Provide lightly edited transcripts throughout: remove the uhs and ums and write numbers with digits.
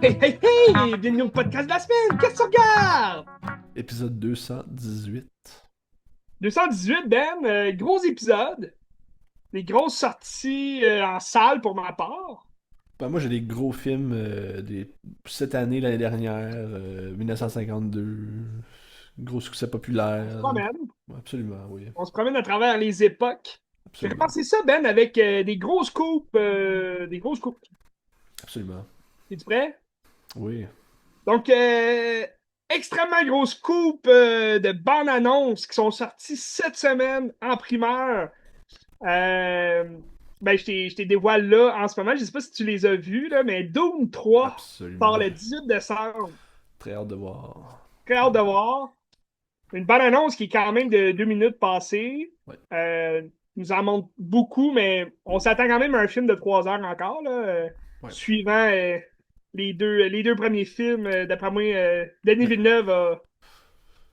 Hey, hey, hey! Bienvenue au podcast de la semaine! Qu'est-ce que tu regardes? Épisode 218. 218, Ben, gros épisode. Des grosses sorties en salle pour ma part. Ben, moi, j'ai des gros films cette année, l'année dernière, 1952. Gros succès On se populaire. promène. Ouais, absolument, oui. On se promène à travers les époques. J'ai Absolument. repensé ça, Ben, avec des grosses coupes. Des grosses coupes. Absolument. Es-tu prêt? Oui. Donc, extrêmement grosse coupe de bandes annonces qui sont sorties cette semaine en primeur. Euh, ben, je t'ai dévoile là en ce moment. Je sais pas si tu les as vus, là, mais Doom 3 sort Absolument. le 18 décembre. Très hâte de voir. Très hâte de voir. Une bonne annonce qui est quand même de 2 minutes passées. Ouais. Euh, nous en montre beaucoup, mais on s'attend quand même à un film de 3 heures encore, là, Ouais. suivant les deux premiers films. D'après moi, Denis Mais, Villeneuve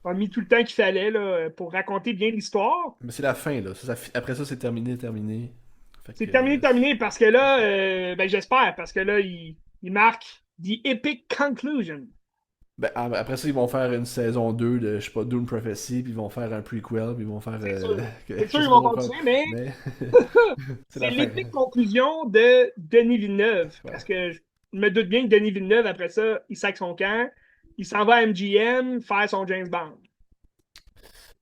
a mis tout le temps qu'il fallait là, pour raconter bien l'histoire. mais c'est la fin, là. Après ça, c'est terminé, terminé. Fait C'est que. terminé parce que là, ben j'espère, parce que là, il marque The Epic Conclusion. Ben, après ça, ils vont faire une saison 2 de, je sais pas, Dune Prophecy, puis ils vont faire un prequel, puis ils vont faire. C'est sûr. C'est sûr, Je ils sais pas vont trop quoi. continuer, mais Mais. C'est c'est la fin. l'épique conclusion de Denis Villeneuve. Ouais. Parce que je me doute bien que Denis Villeneuve, après ça, il sac son camp, il s'en va à MGM faire son James Bond.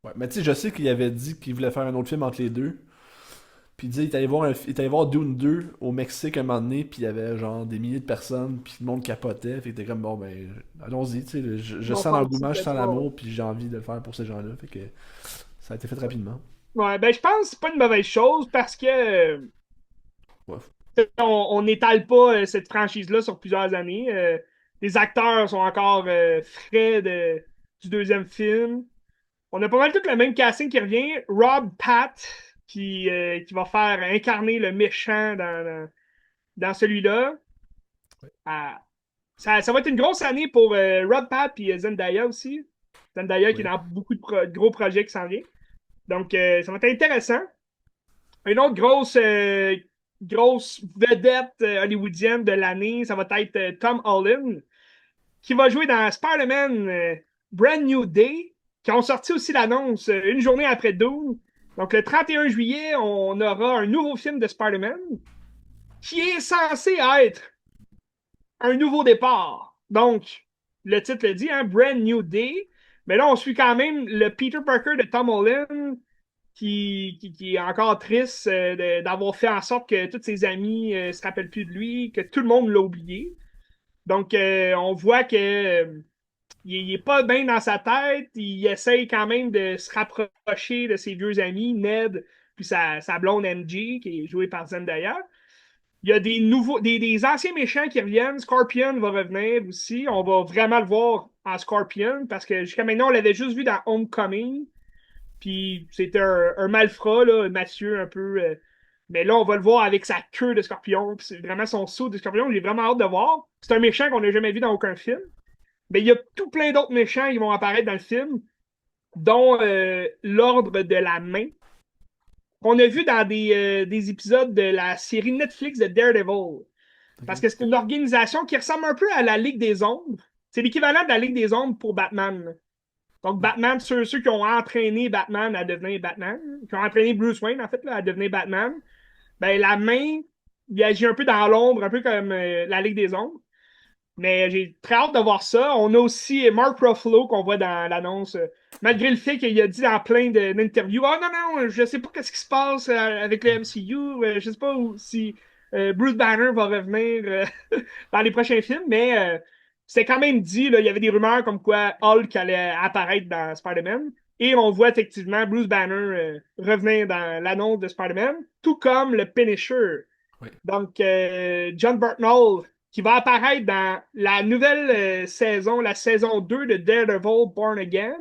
Ouais. Mais tu sais, je sais qu'il avait dit qu'il voulait faire un autre film entre les deux. Puis il disait, il est allé voir Dune 2 au Mexique un moment donné, puis il y avait genre des milliers de personnes, puis le monde capotait. Fait que t'es comme, bon, ben, allons-y, tu sais, je Ils vont sens faire aussi l'engouement, je cette sens fois. l'amour, puis j'ai envie de le faire pour ces gens-là. Fait que ça a été fait rapidement. Ouais, ben je pense que c'est pas une mauvaise chose parce que Ouais. on n'étale pas cette franchise-là sur plusieurs années. Les acteurs sont encore frais du deuxième film. On a pas mal tout le même casting qui revient. Rob Pat, qui va faire incarner le méchant dans celui-là. Ah, ça va être une grosse année pour Rob Pat et Zendaya aussi. Zendaya qui est Oui. dans beaucoup de gros projets qui s'en viennent. Donc, ça va être intéressant. Une autre grosse vedette hollywoodienne de l'année, ça va être Tom Holland, qui va jouer dans Spider-Man Brand New Day, qui ont sorti aussi l'annonce une journée après Doom. Donc, le 31 juillet, on aura un nouveau film de Spider-Man qui est censé être un nouveau départ. Donc, le titre le dit, hein, Brand New Day. Mais là, on suit quand même le Peter Parker de Tom Holland qui est encore triste d'avoir fait en sorte que tous ses amis se rappellent plus de lui, que tout le monde l'a oublié. Donc, on voit que il est pas bien dans sa tête. Il essaye quand même de se rapprocher de ses vieux amis, Ned, puis sa blonde MJ, qui est jouée par Zendaya. Il y a des anciens méchants qui reviennent. Scorpion va revenir aussi. On va vraiment le voir en Scorpion parce que jusqu'à maintenant, on l'avait juste vu dans Homecoming. Puis c'était un malfrat, là, Mathieu, un peu. Mais là, on va le voir avec sa queue de scorpion. Puis c'est vraiment son saut de scorpion. J'ai vraiment hâte de voir. C'est un méchant qu'on n'a jamais vu dans aucun film. Mais il y a tout plein d'autres méchants qui vont apparaître dans le film, dont l'Ordre de la Main, qu'on a vu dans des épisodes de la série Netflix de Daredevil. Ok. Parce que c'est une organisation qui ressemble un peu à la Ligue des Ombres. C'est l'équivalent de la Ligue des Ombres pour Batman. Donc, Batman, ceux qui ont entraîné Batman à devenir Batman, qui ont entraîné Bruce Wayne, en fait, là, à devenir Batman, ben, la main, il agit un peu dans l'ombre, un peu comme la Ligue des Ombres. Mais j'ai très hâte de voir ça. On a aussi Mark Ruffalo qu'on voit dans l'annonce, malgré le fait qu'il a dit dans plein d'interviews, oh non, non, je sais pas qu'est-ce qui se passe avec le MCU, je sais pas si Bruce Banner va revenir dans les prochains films, mais c'était quand même dit, là, il y avait des rumeurs comme quoi Hulk allait apparaître dans Spider-Man. Et on voit effectivement Bruce Banner revenir dans l'annonce de Spider-Man, tout comme le Punisher. Oui. Donc, John Burtnall, qui va apparaître dans la nouvelle saison, la saison 2 de Daredevil Born Again,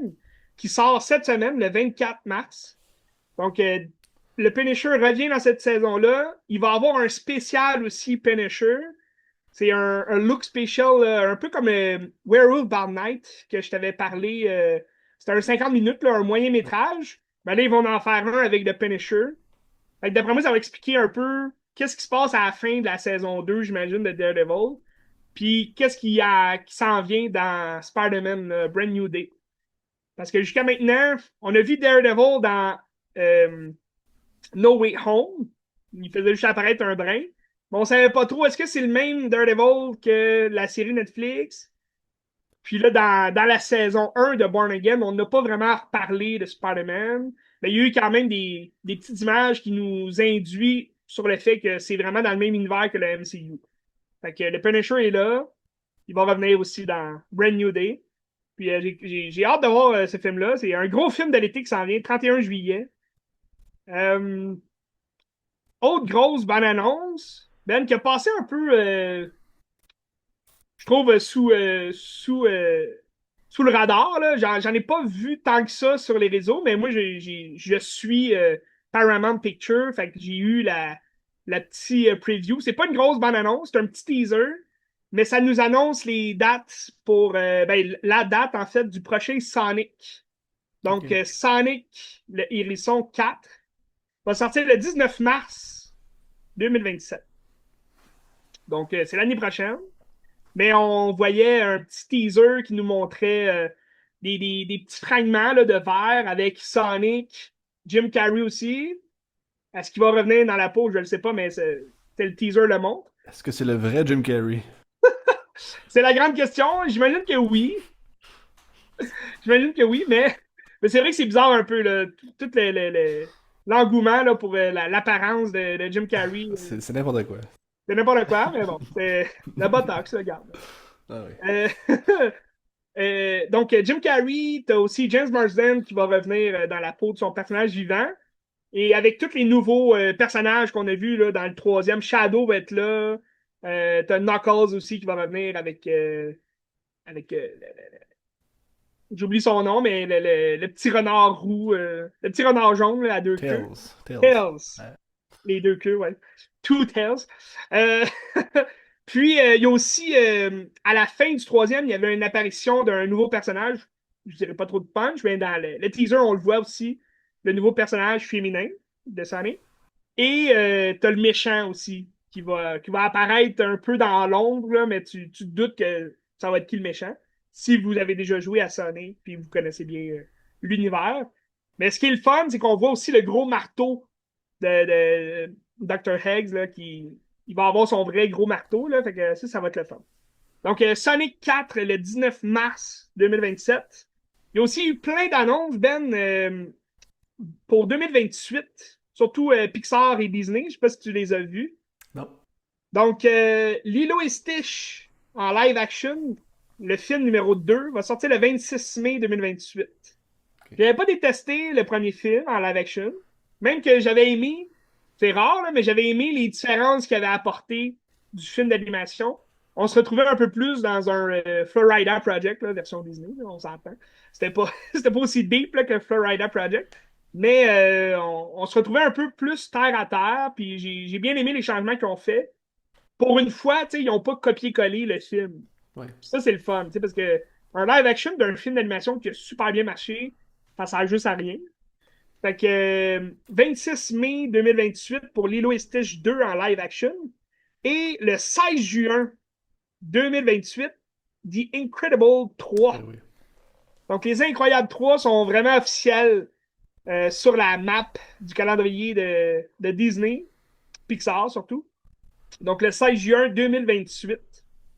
qui sort cette semaine, le 24 mars. Donc, le Punisher revient dans cette saison-là. Il va avoir un spécial aussi Punisher. C'est un look spécial, un peu comme Werewolf by Night, que je t'avais parlé. C'était un 50 minutes, là, un moyen métrage. Ben là, ils vont en faire un avec The Punisher. Fait que d'après moi, ça va expliquer un peu qu'est-ce qui se passe à la fin de la saison 2, j'imagine, de Daredevil. Puis qu'est-ce qui s'en vient dans Spider-Man Brand New Day. Parce que jusqu'à maintenant, on a vu Daredevil dans euh, No Way Home. Il faisait juste apparaître un brin. Mais on savait pas trop, est-ce que c'est le même Daredevil que la série Netflix? Puis là, dans la saison 1 de Born Again, on n'a pas vraiment reparlé de Spider-Man. Mais il y a eu quand même des petites images qui nous induisent sur le fait que c'est vraiment dans le même univers que le MCU. Fait que le Punisher est là. Il va revenir aussi dans Brand New Day. Puis j'ai hâte de voir ce film-là. C'est un gros film de l'été qui s'en vient, 31 juillet. Euh, Autre grosse bande-annonce, Ben, qui a passé un peu, je trouve, sous le radar. Là. J'en ai pas vu tant que ça sur les réseaux, mais moi, je suis Paramount Picture, fait que j'ai eu la petite preview. C'est pas une grosse bande-annonce, c'est un petit teaser, mais ça nous annonce les dates pour, ben, la date, en fait, du prochain Sonic. Donc, Ok. Sonic, le Hérisson 4, va sortir le 19 mars 2027. Donc, c'est l'année prochaine. Mais on voyait un petit teaser qui nous montrait des petits fragments là, de verre avec Sonic, Jim Carrey aussi. Est-ce qu'il va revenir dans la peau? Je ne le sais pas, mais c'est le teaser le montre. Est-ce que c'est le vrai Jim Carrey? C'est la grande question. J'imagine que oui. J'imagine que oui, mais c'est vrai que c'est bizarre un peu, là, tout l'engouement là, pour l'apparence de Jim Carrey. C'est n'importe quoi. C'est n'importe quoi, mais bon, c'est le botox, le gars. Ah oui. Euh, donc, Jim Carrey, t'as aussi James Marsden qui va revenir dans la peau de son personnage vivant. Et avec tous les nouveaux personnages qu'on a vus là, dans le troisième, Shadow va être là. T'as Knuckles aussi qui va revenir avec j'oublie son nom, mais le petit renard roux, le petit renard jaune là, à deux queues. Tails. Tails. Tails. Ouais. Les deux queues, ouais. Two Tails. Euh, Puis, il y a aussi, à la fin du troisième, il y avait une apparition d'un nouveau personnage. Je dirais pas trop de punch, mais dans le teaser, on le voit aussi, le nouveau personnage féminin de Sonic. Et t'as le méchant aussi, qui va apparaître un peu dans l'ombre, là, mais tu te doutes que ça va être qui le méchant. Si vous avez déjà joué à Sonic, puis vous connaissez bien l'univers. Mais ce qui est le fun, c'est qu'on voit aussi le gros marteau de Dr. Heggs, là, qui il va avoir son vrai gros marteau, là, fait que ça va être le fun. Donc, Sonic 4, le 19 mars 2027. Il y a aussi eu plein d'annonces, Ben, pour 2028, surtout Pixar et Disney. Je sais pas si tu les as vus. Non. Donc, Lilo et Stitch en live action, le film numéro 2, va sortir le 26 mai 2028. Ok. J'avais pas détesté le premier film en live action. Même que j'avais aimé, c'est rare, là, mais j'avais aimé les différences qu'il avait apportées du film d'animation. On se retrouvait un peu plus dans un Florida Project, là, version Disney, là, on s'entend. C'était pas aussi deep là, que Florida Project. Mais on se retrouvait un peu plus terre à terre, puis j'ai bien aimé les changements qu'ils ont fait. Pour une fois, ils n'ont pas copié-collé le film. Ouais. Ça, c'est le fun, parce que un live action d'un film d'animation qui a super bien marché, ça sert juste à rien. Fait que 26 mai 2028 pour Lilo et Stitch 2 en live action. Et le 16 juin 2028, The Incredible Eh 3. oui. Donc, les Incroyables 3 sont vraiment officiels sur la map du calendrier de Disney, Pixar surtout. Donc, le 16 juin 2028,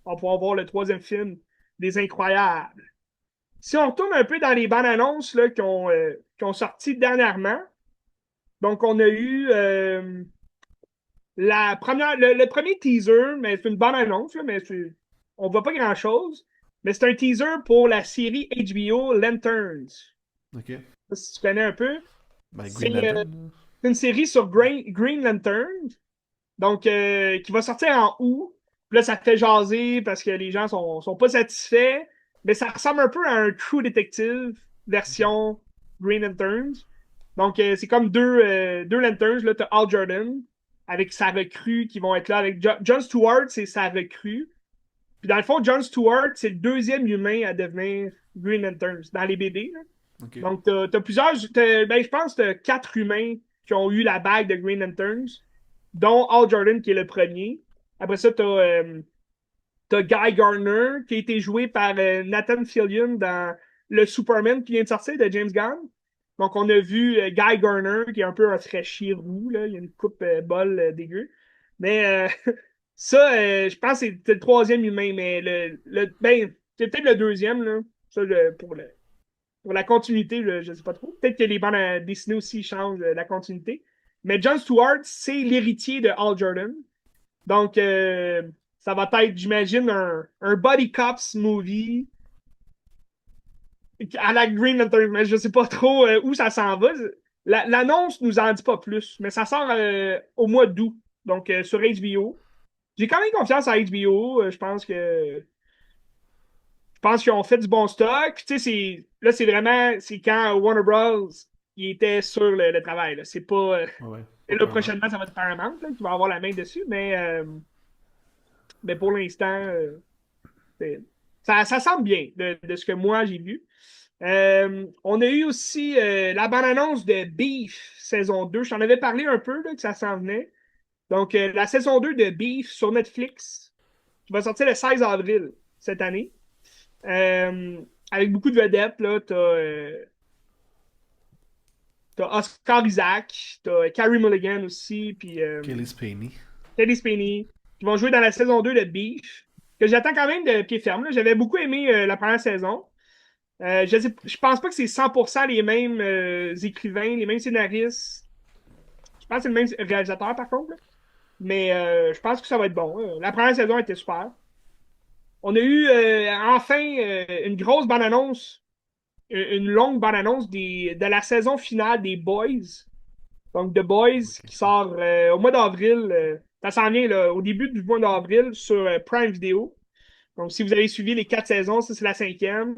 on pourra voir le troisième film des Incroyables. Si on retourne un peu dans les bandes annonces là, qui ont sorti dernièrement, donc on a eu le premier teaser, mais c'est une bonne annonce, là, mais on voit pas grand-chose. Mais c'est un teaser pour la série HBO Lanterns. Ok. Si tu connais un peu, Ben, Green c'est Lantern. une série sur Green Lantern, donc qui va sortir en août. Puis là, ça fait jaser parce que les gens sont pas satisfaits, mais ça ressemble un peu à un True Detective version Green Lanterns. Donc, c'est comme deux Lanterns. Là, t'as Al Jordan avec sa recrue qui vont être là. Avec Jon Stewart, c'est sa recrue. Puis dans le fond, Jon Stewart, c'est le deuxième humain à devenir Green Lantern dans les BD. Là. Ok. Donc, t'as plusieurs. Ben, je pense que t'as 4 humains qui ont eu la bague de Green Lanterns, dont Hal Jordan qui est le premier. Après ça, t'as Guy Gardner qui a été joué par Nathan Fillion dans le Superman qui vient de sortir de James Gunn. Donc, on a vu Guy Gardner qui est un peu un fraîchier roux. Là. Il a une coupe bol dégueu. Mais ça, je pense que c'est le troisième humain. Mais ben, c'est peut-être le deuxième. Là. Ça, pour la continuité, je ne sais pas trop. Peut-être que les bandes dessinées aussi changent la continuité. Mais Jon Stewart, c'est l'héritier de Hal Jordan. Donc, ça va être, j'imagine, un Buddy Cops movie à la Green Lantern. Mais je ne sais pas trop où ça s'en va. L'annonce nous en dit pas plus, mais ça sort au mois d'août, donc sur HBO. J'ai quand même confiance à HBO. Je pense qu'ils ont fait du bon stock. Puis, tu sais, là, c'est quand Warner Bros. Il était sur le travail. Là. C'est pas. Ouais, ouais, Et pas là, clairement. prochainement, ça va être Paramount là, qui va avoir la main dessus. Mais pour l'instant, ça semble bien de ce que moi j'ai vu. On a eu aussi la bande-annonce de Beef saison 2. Je t'en avais parlé un peu là, que ça s'en venait. Donc, la saison 2 de Beef sur Netflix, qui va sortir le 16 avril cette année. Avec beaucoup de vedettes, là, t'as Oscar Isaac, t'as Carey Mulligan aussi, puis Kelly Spaney. Teddy Spiney, qui vont jouer dans la saison 2 de Beef, que j'attends quand même de pied ferme. Là. J'avais beaucoup aimé la première saison. Je pense pas que c'est 100% les mêmes écrivains, les mêmes scénaristes. Je pense que c'est le même réalisateur, par contre. Là. Mais je pense que ça va être bon. La première saison était super. On a eu enfin une grosse bande-annonce, une longue bande-annonce de la saison finale des Boys. Donc, The Boys, Ok. qui sort au mois d'avril. Ça s'en vient là, au début du mois d'avril sur Prime Video. Donc, si vous avez suivi les 4 saisons, ça, c'est la cinquième.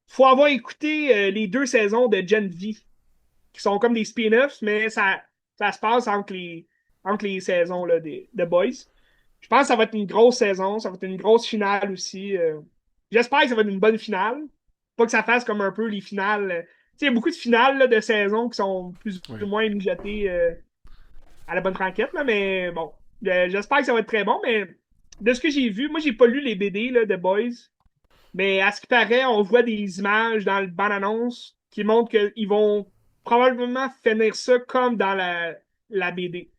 Faut avoir écouté les 2 saisons de Gen V, qui sont comme des spin-offs, mais ça se passe entre les saisons là, des The Boys. Je pense que ça va être une grosse saison, ça va être une grosse finale aussi. J'espère que ça va être une bonne finale. Pas que ça fasse comme un peu les finales. Tu sais, il y a beaucoup de finales là, de saison qui sont plus Oui. ou moins mijotées à la bonne franquette, là, mais bon. J'espère que ça va être très bon, mais de ce que j'ai vu, moi j'ai pas lu les BD là, de Boys, mais à ce qui paraît, on voit des images dans le bande-annonce qui montrent qu'ils vont probablement finir ça comme dans la BD.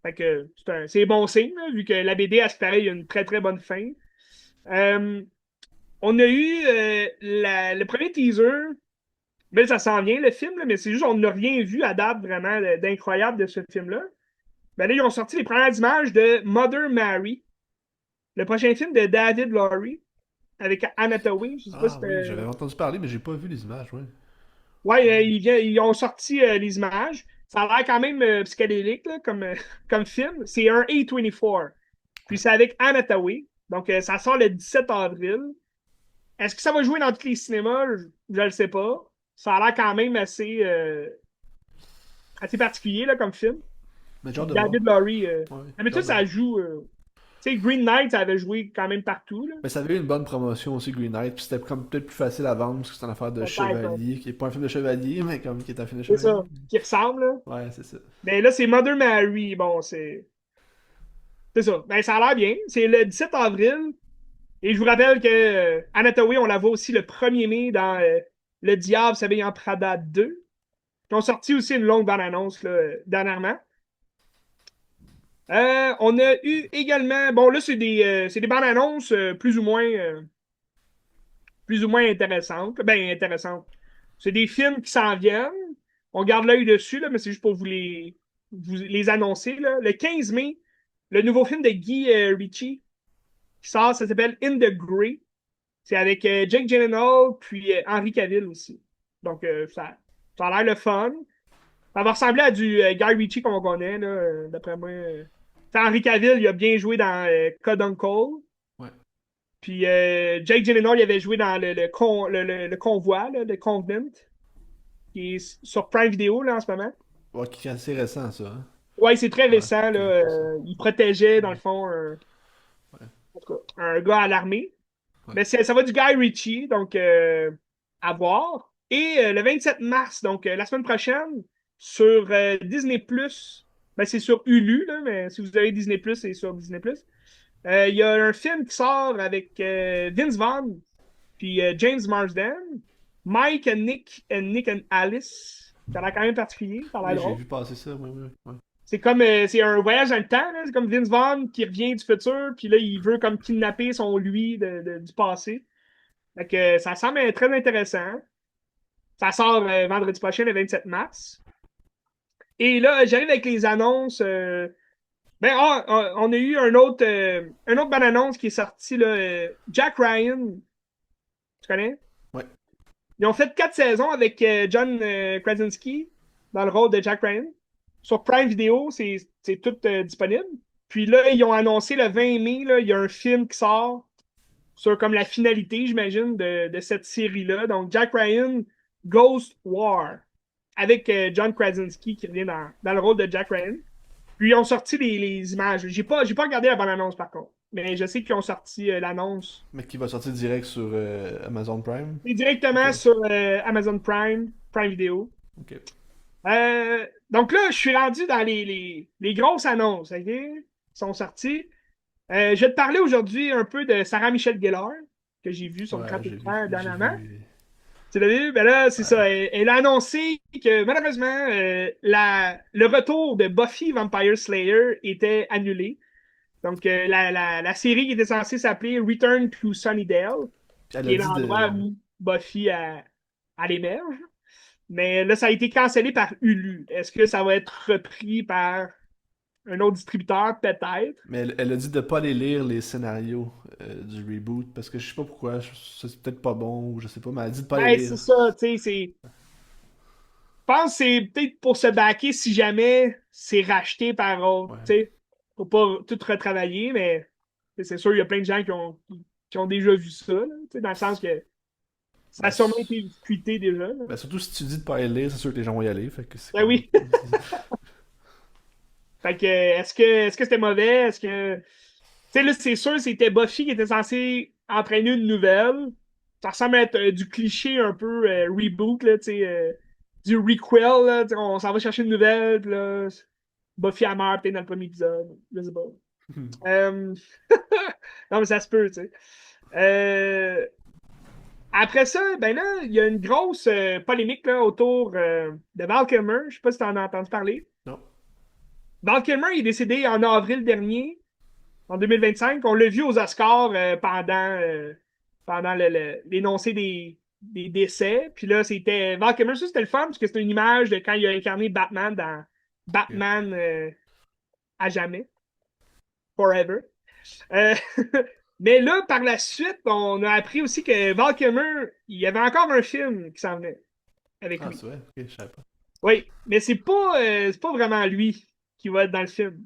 Fait que c'est bon signe, là, vu que la BD, à ce qui paraît, il y a une très très bonne fin. Euh, on a eu le premier teaser, mais ça s'en vient le film, là, mais c'est juste on n'a rien vu à date vraiment d'incroyable de ce film-là. Ben là, ils ont sorti les premières images de Mother Mary, le prochain film de David Lowery avec Anna Thaoué. Je sais pas si Ah oui, j'avais entendu parler, mais j'ai pas vu les images, ouais. ouais, ils ont sorti les images. Ça a l'air quand même psychédélique là, comme film. C'est un A24. Puis Ouais. c'est avec Anna Thaoué. Donc ça sort le 17 avril. Est-ce que ça va jouer dans tous les cinémas? Je ne le sais pas. Ça a l'air quand même assez particulier là, comme film. Mais j'ai Puis hâte de voir. David Lowery, Ouais, j'ai d'habitude, hâte de ça voir. joue. Tu sais, Green Knight, ça avait joué quand même partout. Là. Mais ça avait eu une bonne promotion aussi, Green Knight, puis c'était comme peut-être plus facile à vendre parce que c'est une affaire de Peut-être, ouais. chevalier, qui est pas un film de chevalier, mais comme qui est un film de C'est chevalier. ça, qui ressemble. Là. Ouais, c'est ça. Mais là, c'est Mother Mary. Bon, c'est ça. Ben, ça a l'air bien. C'est le 17 avril. Et je vous rappelle que Anna Thaoué, on la voit aussi le 1er mai dans Le Diable s'habille en Prada 2. Ils ont sorti aussi une longue bande-annonce là, dernièrement. On a eu également. Bon, là, c'est des bandes-annonces plus ou moins intéressantes. Ben, intéressantes. C'est des films qui s'en viennent. On garde l'œil dessus, là, mais c'est juste pour vous les annoncer. Là. Le 15 mai, le nouveau film de Guy Ritchie qui sort, ça s'appelle In the Grey. C'est avec Jake Gyllenhaal puis Henry Cavill aussi. Donc, ça a l'air le fun. Ça va ressembler à du Guy Ritchie qu'on connaît, là, d'après moi. Henry Cavill, il a bien joué dans Code Uncle. Ouais. Puis Jake Gyllenhaal, il avait joué dans le Convoi, là, le Convent, qui est sur Prime Video là, en ce moment. Ouais, qui est assez récent, ça. Hein. Ouais, c'est très Ouais, récent, là. ok, c'est ça. Il protégeait, dans le Ouais, fond, ouais, en tout cas, un gars à l'armée. ouais. Mais ça va du Guy Ritchie, donc à voir. Et le 27 mars, donc la semaine prochaine, sur Disney+, ben, c'est sur Hulu, là, mais si vous avez Disney+, c'est sur Disney+. Il y a un film qui sort avec Vince Vaughn, puis James Marsden, Mike and Nick and Alice. Ça a l'air quand même particulier, ça a l'air Oui, j'ai drôle. vu passer ça, oui, oui, ouais. C'est comme c'est un voyage dans le temps, là. C'est comme Vince Vaughn qui revient du futur, puis là, il veut comme kidnapper son lui du passé. Fait que ça semble être très intéressant. Ça sort vendredi prochain, le 27 mars. Et là, j'arrive avec les annonces. On a eu un autre bonne annonce qui est sorti, là, Jack Ryan, tu connais? Ouais. Ils ont fait 4 saisons avec John Krasinski dans le rôle de Jack Ryan. Sur Prime Video, c'est tout disponible. Puis là, ils ont annoncé le 20 mai, là, il y a un film qui sort sur comme la finalité, j'imagine, de cette série-là. Donc, Jack Ryan, Ghost War, avec John Krasinski qui revient dans le rôle de Jack Ryan. Puis ils ont sorti les images. J'ai pas regardé la bonne annonce par contre. Mais je sais qu'ils ont sorti l'annonce. Mais qui va sortir direct sur Amazon Prime. C'est Ok, directement sur Amazon Prime, Prime Video. ok. Donc là, je suis rendu dans les grosses annonces, OK? Qui sont sorties. Je vais te parler aujourd'hui un peu de Sarah Michelle Gellar, que j'ai vu sur le grand Ouais, écran j'ai dernièrement. vu. Tu l'as vu? Ben là, c'est Ouais. ça. Elle a annoncé que malheureusement, le retour de Buffy Vampire Slayer était annulé. Donc, la série qui était censée s'appeler Return to Sunnydale, Puis elle qui a est dit l'endroit de. où Buffy elle émerge. Mais là, ça a été cancellé par Hulu. Est-ce que ça va être repris par un autre distributeur? Peut-être. Mais elle a dit de pas aller lire les scénarios du reboot parce que je sais pas pourquoi, c'est peut-être pas bon ou je sais pas, mais elle a dit de pas les Ouais, c'est lire. ça, tu sais, je pense que c'est peut-être pour se baquer si jamais c'est racheté par autre, Ouais. tu sais, pour pas tout retravailler, mais c'est sûr, il y a plein de gens qui ont déjà vu ça, là, tu sais, dans le sens que ça Ben, a sûrement été tweeté déjà, là. ben, surtout si tu dis de pas aller lire, c'est sûr que les gens vont y aller. Fait que c'est Ben comme. oui. Fait que, est-ce que c'était mauvais? Est-ce que. Tu sais, là, c'est sûr, c'était Buffy qui était censé entraîner une nouvelle. Ça ressemble à être du cliché un peu reboot, là, tu sais, du requel, là, tu sais, on s'en va chercher une nouvelle, puis là, Buffy a meurt peut-être dans le premier épisode. Je sais pas. Euh, non, mais ça se peut, tu sais. Euh, Après ça, ben là, il y a une grosse polémique là, autour de Val Kilmer. Je sais pas si tu en as entendu parler. Non. Val Kilmer il est décédé en avril dernier, en 2025. On l'a vu aux Oscars pendant l'énoncé des décès. Puis là, c'était Val Kilmer, ça c'était le fun, parce que c'était une image de quand il a incarné Batman dans Ok. Batman à jamais, Forever. Euh, mais là, par la suite, on a appris aussi que Val Kilmer, il y avait encore un film qui s'en venait avec Ah, lui. c'est vrai? Ok, je savais pas. Oui, mais c'est pas vraiment lui qui va être dans le film.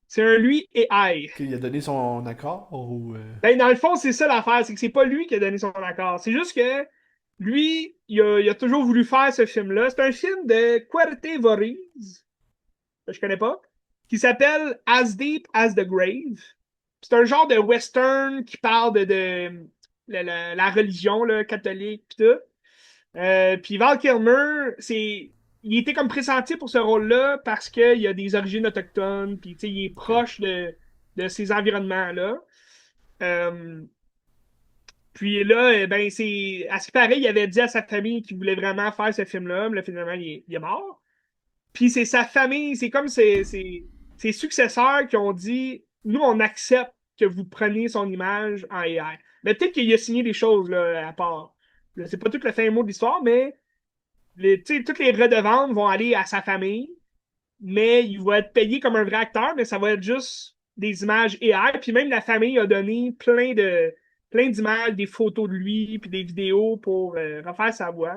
C'est un lui et I. Ok, il a donné son accord ou. Ben, dans le fond, c'est ça l'affaire, c'est que c'est pas lui qui a donné son accord. C'est juste que lui, il a toujours voulu faire ce film-là. C'est un film de Cuarte Voriz, que je connais pas, qui s'appelle As Deep as the Grave. C'est un genre de western qui parle de la religion là, catholique pis tout. Puis Val Kilmer, il était comme pressenti pour ce rôle-là parce qu'il a des origines autochtones, puis il est Ok. proche de ces environnements-là. Euh, Puis là, ben, à ce qui paraît, il avait dit à sa famille qu'il voulait vraiment faire ce film-là, mais là, finalement, il est mort. Puis c'est sa famille, c'est comme ses successeurs qui ont dit, nous, on accepte que vous preniez son image en AI. Mais peut-être qu'il a signé des choses là, à part. C'est pas tout le fin mot de l'histoire, mais toutes les redevances vont aller à sa famille, mais il va être payé comme un vrai acteur, mais ça va être juste des images AI. Puis même la famille a donné plein d'images, des photos de lui, puis des vidéos pour refaire sa voix.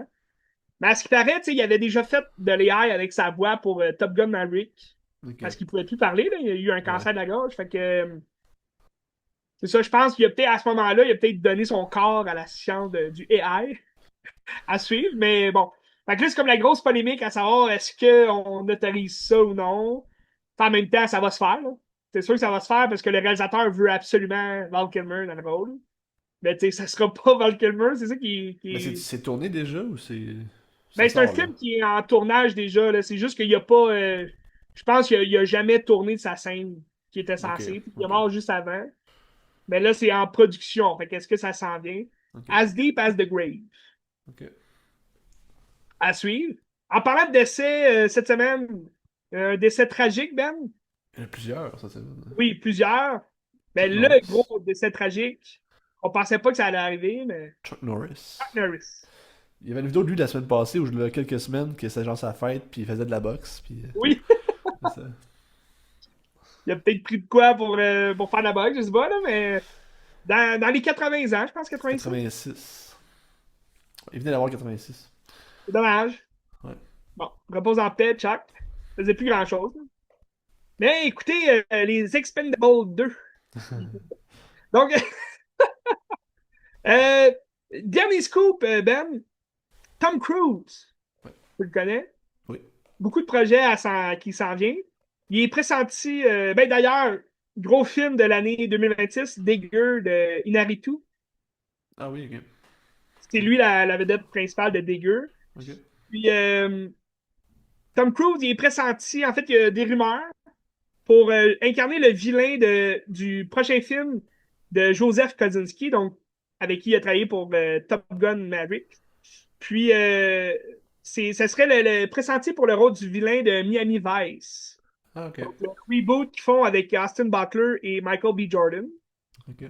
Mais à ce qui paraît, il avait déjà fait de l'AI avec sa voix pour Top Gun Maverick, Ok. parce qu'il pouvait plus parler, là. Il a eu un Ouais. cancer de la gorge. Fait que c'est ça, je pense qu'il a peut-être à ce moment-là, il a peut-être donné son corps à la science du AI à suivre. Mais bon, Fait que là, c'est comme la grosse polémique à savoir est-ce qu'on autorise ça ou non. En même temps, ça va se faire, là. C'est sûr que ça va se faire parce que le réalisateur veut absolument Val Kilmer dans le rôle. Mais tu sais, ça sera pas Val Kilmer, c'est ça Mais qui... c'est tourné déjà ou c'est. Ça Ben, c'est un sort là? film qui est en tournage déjà, là. C'est juste qu'il n'y a pas... je pense qu'il a jamais tourné de sa scène qui était Ok, censée. Puis il est ok, mort juste avant. Mais là, c'est en production. Fait qu'est-ce que ça s'en vient? ok, As Deep as the Grave. ok. À suivre. En parlant de décès cette semaine, un décès tragique, Ben. Il y en a plusieurs, ça c'est. Oui, plusieurs. Mais Chuck le Norris. gros décès tragique, on pensait pas que ça allait arriver, mais Chuck Norris. Chuck Norris. Il y avait une vidéo de lui la semaine passée où je l'ai quelques semaines que c'était genre sa fête puis il faisait de la boxe puis Oui, c'est ça. il a peut-être pris de quoi pour faire la boxe, je sais pas, là, mais dans les 80 ans, je pense 86. 86. Il venait d'avoir 86. C'est dommage. Ouais. Bon, repose en paix, Chuck. Ça faisait plus grand-chose. Mais écoutez, les Expendables 2. Donc, euh, dernier scoop, Ben. Tom Cruise. Ouais. Tu le connais? Oui. Beaucoup de projets qui s'en viennent. Il est pressenti, ben d'ailleurs, gros film de l'année 2026, Digger de Inaritu. Ah oui, ok. C'est lui la vedette principale de Digger. Ok. Puis Tom Cruise, il est pressenti, en fait, il y a des rumeurs pour incarner le vilain du prochain film de Joseph Kosinski, donc avec qui il a travaillé pour Top Gun Maverick. Puis, ça serait le pressenti pour le rôle du vilain de Miami Vice. Ah ok. Donc, le reboot qu'ils font avec Austin Butler et Michael B. Jordan. Ok.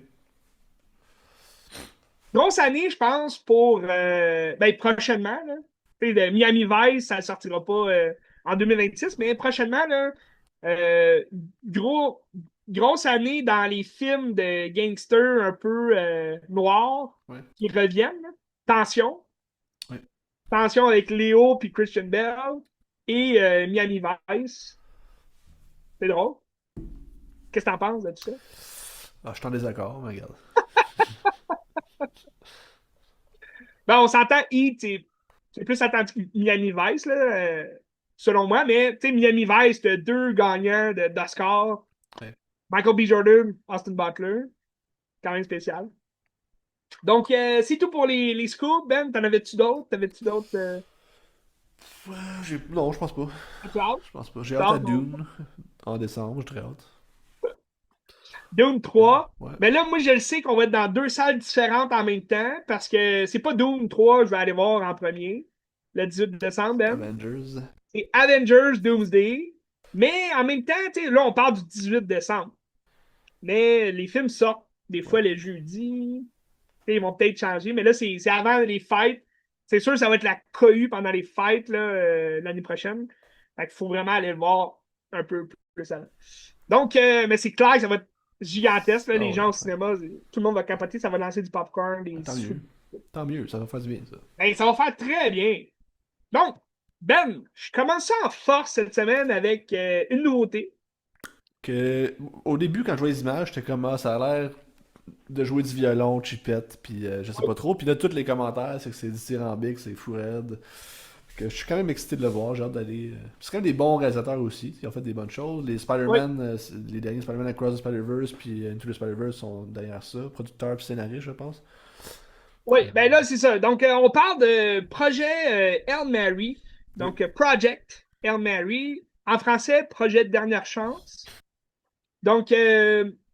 Grosse année, je pense, pour ben, prochainement. Là. De Miami Vice, ça ne sortira pas en 2026, mais prochainement, là, euh, gros, grosse année dans les films de gangsters un peu noirs Ouais. qui reviennent. Là. Tension. Ouais. Tension avec Léo puis Christian Bell et Miami Vice. C'est drôle. Qu'est-ce que t'en penses de tout ça? Ah, je suis en désaccord, mais regarde. Ben, on s'entend, Heat, c'est plus attendu que Miami Vice, là, selon moi, mais tu sais, Miami Vice, t'as deux gagnants d'Oscar. Ouais. Michael B. Jordan, Austin Butler. Quand même spécial. Donc, c'est tout pour les scoops, Ben. T'en avais-tu d'autres? T'avais-tu d'autres? Non, je pense pas. As-tu hâte? Je pense pas. J'ai hâte T'as à hâte, non? Dune en décembre, j'ai très hâte. Dune 3. Ouais. Mais là, moi, je le sais qu'on va être dans deux salles différentes en même temps parce que c'est pas Dune 3 que je vais aller voir en premier, le 18 décembre, Ben. Avengers. C'est Avengers Doomsday. Mais en même temps, là, on parle du 18 décembre. Mais les films sortent des Ouais. fois le jeudi. Ils vont peut-être changer. Mais là, c'est avant les fêtes. C'est sûr que ça va être la cohue pendant les fêtes là, l'année prochaine. Fait qu'il faut vraiment aller le voir un peu plus avant. Donc, mais c'est clair que ça va être gigantesque. Là, Ah les ouais, gens au ouais. cinéma, tout le monde va capoter. Ça va lancer du popcorn, Ah, des tant soupes. mieux. Tant mieux, ça va faire du bien, ça. Ben, ça va faire très bien. Donc, Ben, je commence ça en force cette semaine avec une nouveauté. Que, au début, quand je vois les images, j'étais comme, ah, ça a l'air de jouer du violon, chipette, puis je sais Oui, pas trop. Puis là, tous les commentaires, c'est que c'est dithyrambique, c'est fou raide. Que je suis quand même excité de le voir, j'ai hâte d'aller. C'est quand même des bons réalisateurs aussi, qui ont fait des bonnes choses. Les oui, Spider-Man, les derniers Spider-Man Across the Spider-Verse, puis Into the Spider-Verse sont derrière ça, producteurs puis scénaristes, je pense. oui. Ben là, c'est ça. Donc, on parle de projet Hail Mary. Oui. Donc, Project Hail Mary. En français, projet de dernière chance. Donc,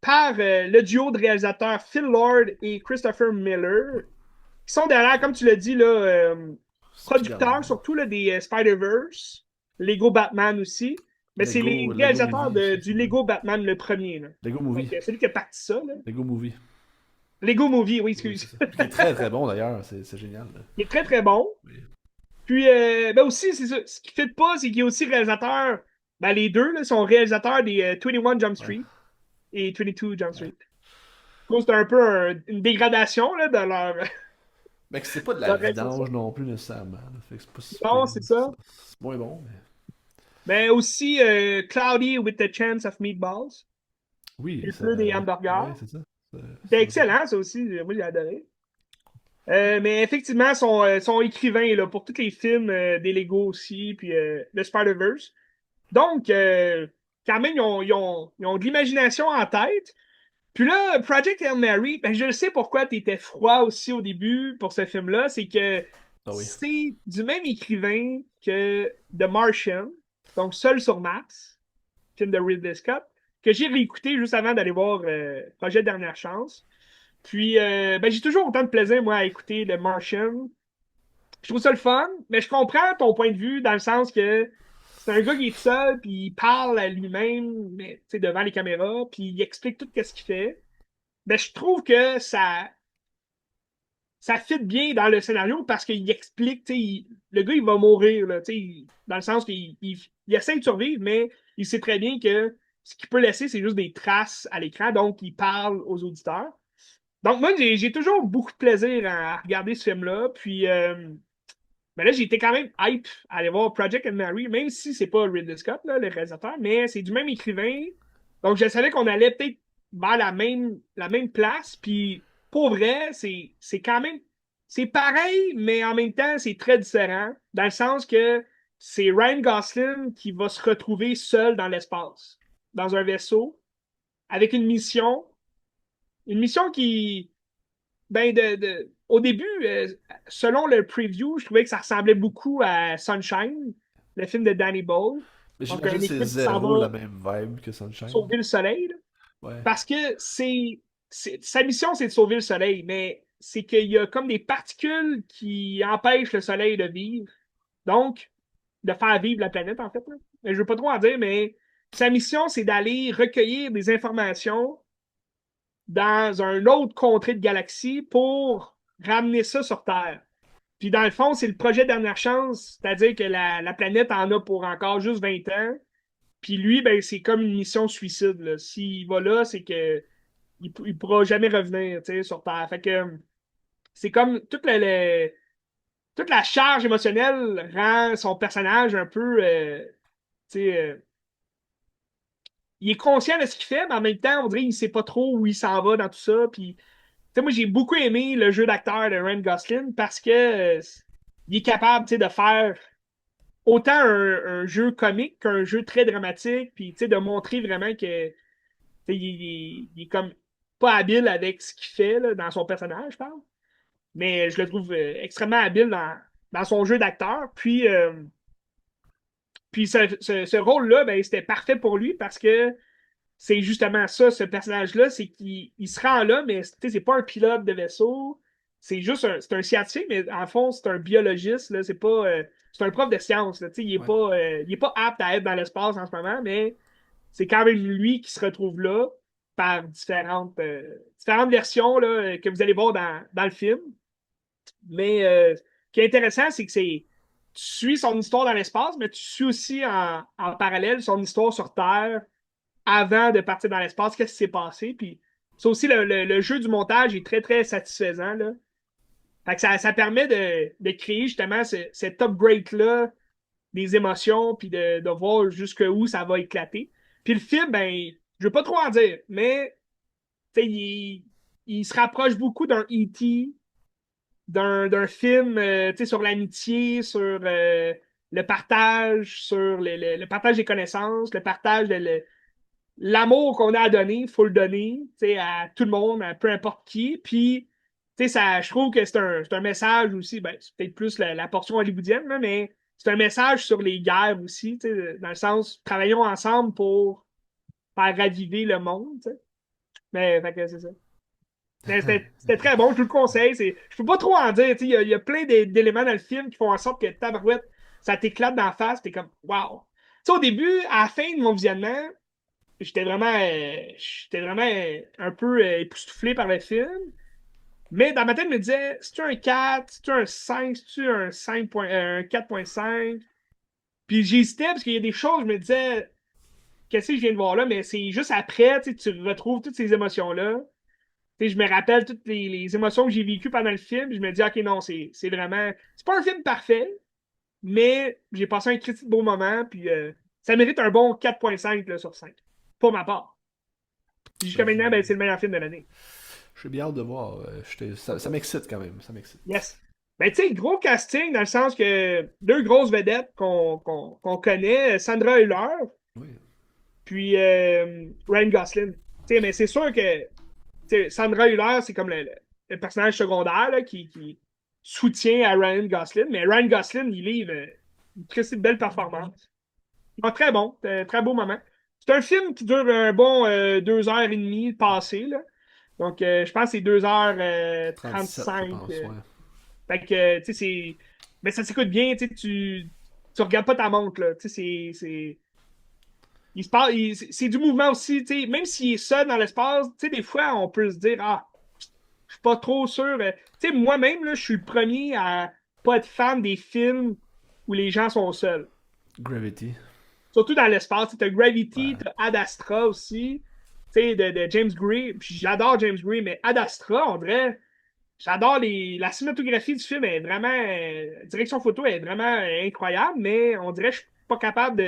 par le duo de réalisateurs Phil Lord et Christopher Miller, qui sont derrière, comme tu l'as dit, là, producteurs Spider-Man. surtout là, des Spider-Verse, Lego Batman aussi. Mais c'est les Lego réalisateurs Movie aussi. du Lego Batman le premier. Là. Lego Donc, Movie. celui qui a parti ça. Là. Lego Movie. Lego Movie, oui, Oui, excuse. c'est ça. Qui est très très bon d'ailleurs, c'est génial. Là. Il est très très bon. Oui. Puis, ben aussi, c'est ça. Ce qui fait pas, c'est qu'il est aussi réalisateur. Ben, les deux là, sont réalisateurs des 21 Jump Ouais. Street et 22 Jump Ouais. Street. Je trouve que c'est un peu une dégradation là, de leur. Mais que c'est pas de la leur réalisation. vidange non plus nécessairement. Là. Fait que c'est pas si Non, pire. c'est ça. C'est moins bon, mais. Mais aussi Cloudy with the Chance of Meatballs. Oui, Il ça. pleut des Ouais, hamburgers. c'est ça. C'était Ça, excellent, ça aussi. Moi, j'ai adoré. Mais effectivement, sont écrivains là, pour tous les films des Lego aussi, puis le Spider-Verse. Donc, quand même, ils ont de l'imagination en tête. Puis là, Project Hail Mary, ben, je le sais pourquoi tu étais froid aussi au début pour ce film-là, c'est que Ah oui. c'est du même écrivain que The Martian, donc Seul sur Mars, film de Ridley Scott, que j'ai réécouté juste avant d'aller voir Projet Dernière Chance. Puis, ben, j'ai toujours autant de plaisir, moi, à écouter The Martian. Je trouve ça le fun, mais je comprends ton point de vue dans le sens que c'est un gars qui est seul, puis il parle à lui-même, mais tu sais, devant les caméras, puis il explique tout ce qu'il fait. Ben, je trouve que ça fit bien dans le scénario parce qu'il explique, tu sais, le gars, il va mourir, là, tu sais, dans le sens qu'il essaie de survivre, mais il sait très bien que ce qu'il peut laisser, c'est juste des traces à l'écran, donc il parle aux auditeurs. Donc, moi, j'ai toujours beaucoup de plaisir à regarder ce film-là, puis mais là, j'ai été quand même hype à aller voir Project and Mary, même si c'est pas Ridley Scott, là, le réalisateur, mais c'est du même écrivain. Donc, je savais qu'on allait peut-être vers la même place. Puis, pour vrai, c'est quand même, c'est pareil, mais en même temps, c'est très différent, dans le sens que c'est Ryan Gosling qui va se retrouver seul dans l'espace, dans un vaisseau, avec une mission qui, ben, au début, selon le preview, je trouvais que ça ressemblait beaucoup à Sunshine, le film de Danny Boyle. Mais Donc, j'imagine une que c'est équipe qui s'en zéro la va même vibe que Sunshine. sauver le soleil, là. Ouais. Parce que sa mission, c'est de sauver le soleil, mais c'est qu'il y a comme des particules qui empêchent le soleil de vivre. Donc, de faire vivre la planète, en fait, là. Mais je veux pas trop en dire, mais sa mission, c'est d'aller recueillir des informations dans un autre contrée de galaxie pour ramener ça sur Terre. Puis dans le fond, c'est le projet Dernière Chance, c'est-à-dire que la planète en a pour encore juste 20 ans. Puis lui, ben, c'est comme une mission suicide, là. S'il va là, c'est que il pourra jamais revenir, tu sais, sur Terre. Fait que c'est comme toute la charge émotionnelle rend son personnage un peu, tu sais, il est conscient de ce qu'il fait, mais en même temps, on dirait qu'il sait pas trop où il s'en va dans tout ça. Puis sais, moi, j'ai beaucoup aimé le jeu d'acteur de Ryan Gosling parce que il est capable, tu sais, de faire autant un jeu comique qu'un jeu très dramatique, puis, tu sais, de montrer vraiment que, tu sais, il est comme pas habile avec ce qu'il fait là, dans son personnage, je parle. Mais je le trouve extrêmement habile dans son jeu d'acteur. Puis ce rôle-là, ben, c'était parfait pour lui parce que c'est justement ça, ce personnage-là, c'est qu'il se rend là, mais c'est pas un pilote de vaisseau, c'est un scientifique, mais en fond, c'est un biologiste, là, c'est un prof de sciences, là, Ouais. il est pas apte à être dans l'espace en ce moment, mais c'est quand même lui qui se retrouve là par différentes versions là, que vous allez voir dans le film. Mais ce qui est intéressant, c'est que tu suis son histoire dans l'espace, mais tu suis aussi en parallèle son histoire sur Terre avant de partir dans l'espace, qu'est-ce qui s'est passé. Puis ça aussi, le jeu du montage est très, très satisfaisant. Là. Fait que ça permet de créer justement cet upgrade-là des émotions, puis de voir jusqu'où ça va éclater. Puis le film, ben, je veux pas trop en dire, mais il se rapproche beaucoup d'un E.T., d'un film sur l'amitié, sur le partage, sur le partage des connaissances, le partage de l'amour qu'on a à donner, il faut le donner à tout le monde, à peu importe qui. Puis, je trouve que c'est un message aussi, ben, c'est peut-être plus la portion hollywoodienne, là, mais c'est un message sur les guerres aussi, dans le sens, travaillons ensemble pour faire raviver le monde. T'sais. Mais, fait que c'est ça. Mais c'était très bon, je vous le conseille. Je peux pas trop en dire. Il y a plein d'éléments dans le film qui font en sorte que tabarouette, ça t'éclate d'en face. T'es comme, wow. Au début, à la fin de mon visionnement, j'étais vraiment un peu époustouflé par le film. Mais dans ma tête, je me disais, c'est-tu un 4, c'est-tu un 5, c'est-tu un 5 un 4,5? Puis j'hésitais parce qu'il y a des choses, je me disais, qu'est-ce que je viens de voir là? Mais c'est juste après, tu retrouves toutes ces émotions-là. Je me rappelle toutes les émotions que j'ai vécues pendant le film. Je me dis, OK, non, c'est vraiment. C'est pas un film parfait, mais j'ai passé un critique beau moment. Puis ça mérite un bon 4,5 là, sur 5. Pour ma part. Puis jusqu'à Ben, maintenant, ben, c'est le meilleur film de l'année. J'ai bien hâte de voir. Ça m'excite quand même. Ça m'excite. Yes. Ben, tu sais, gros casting dans le sens que deux grosses vedettes qu'on connaît, Sandra Hüller, Oui. puis Ryan Gosling. Tu sais, mais c'est sûr que tu sais, Sandra Hüller, c'est comme le personnage secondaire là, qui soutient à Ryan Gosling, mais Ryan Gosling, il livre une très belle performance. Ah, très bon, très beau moment. C'est un film qui dure un bon 2 heures et demie passées, là. Donc, je pense que c'est 37, je 2h35. pense, ouais. Fait que, tu sais, c'est. Mais ça s'écoute bien, tu sais, tu regardes pas ta montre, là. Tu sais, Il se parle, c'est du mouvement aussi, tu sais. Même s'il est seul dans l'espace, tu sais, des fois, on peut se dire, ah, je suis pas trop sûr. Tu sais, moi-même, là, je suis le premier à pas être fan des films où les gens sont seuls. Gravity. Surtout dans l'espace. Tu as Gravity, Ouais. tu as Ad Astra aussi, tu sais, de James Gray. Puis j'adore James Gray, mais Ad Astra, on dirait, j'adore la cinématographie du film, est vraiment, la direction photo est vraiment incroyable, mais on dirait que je suis pas capable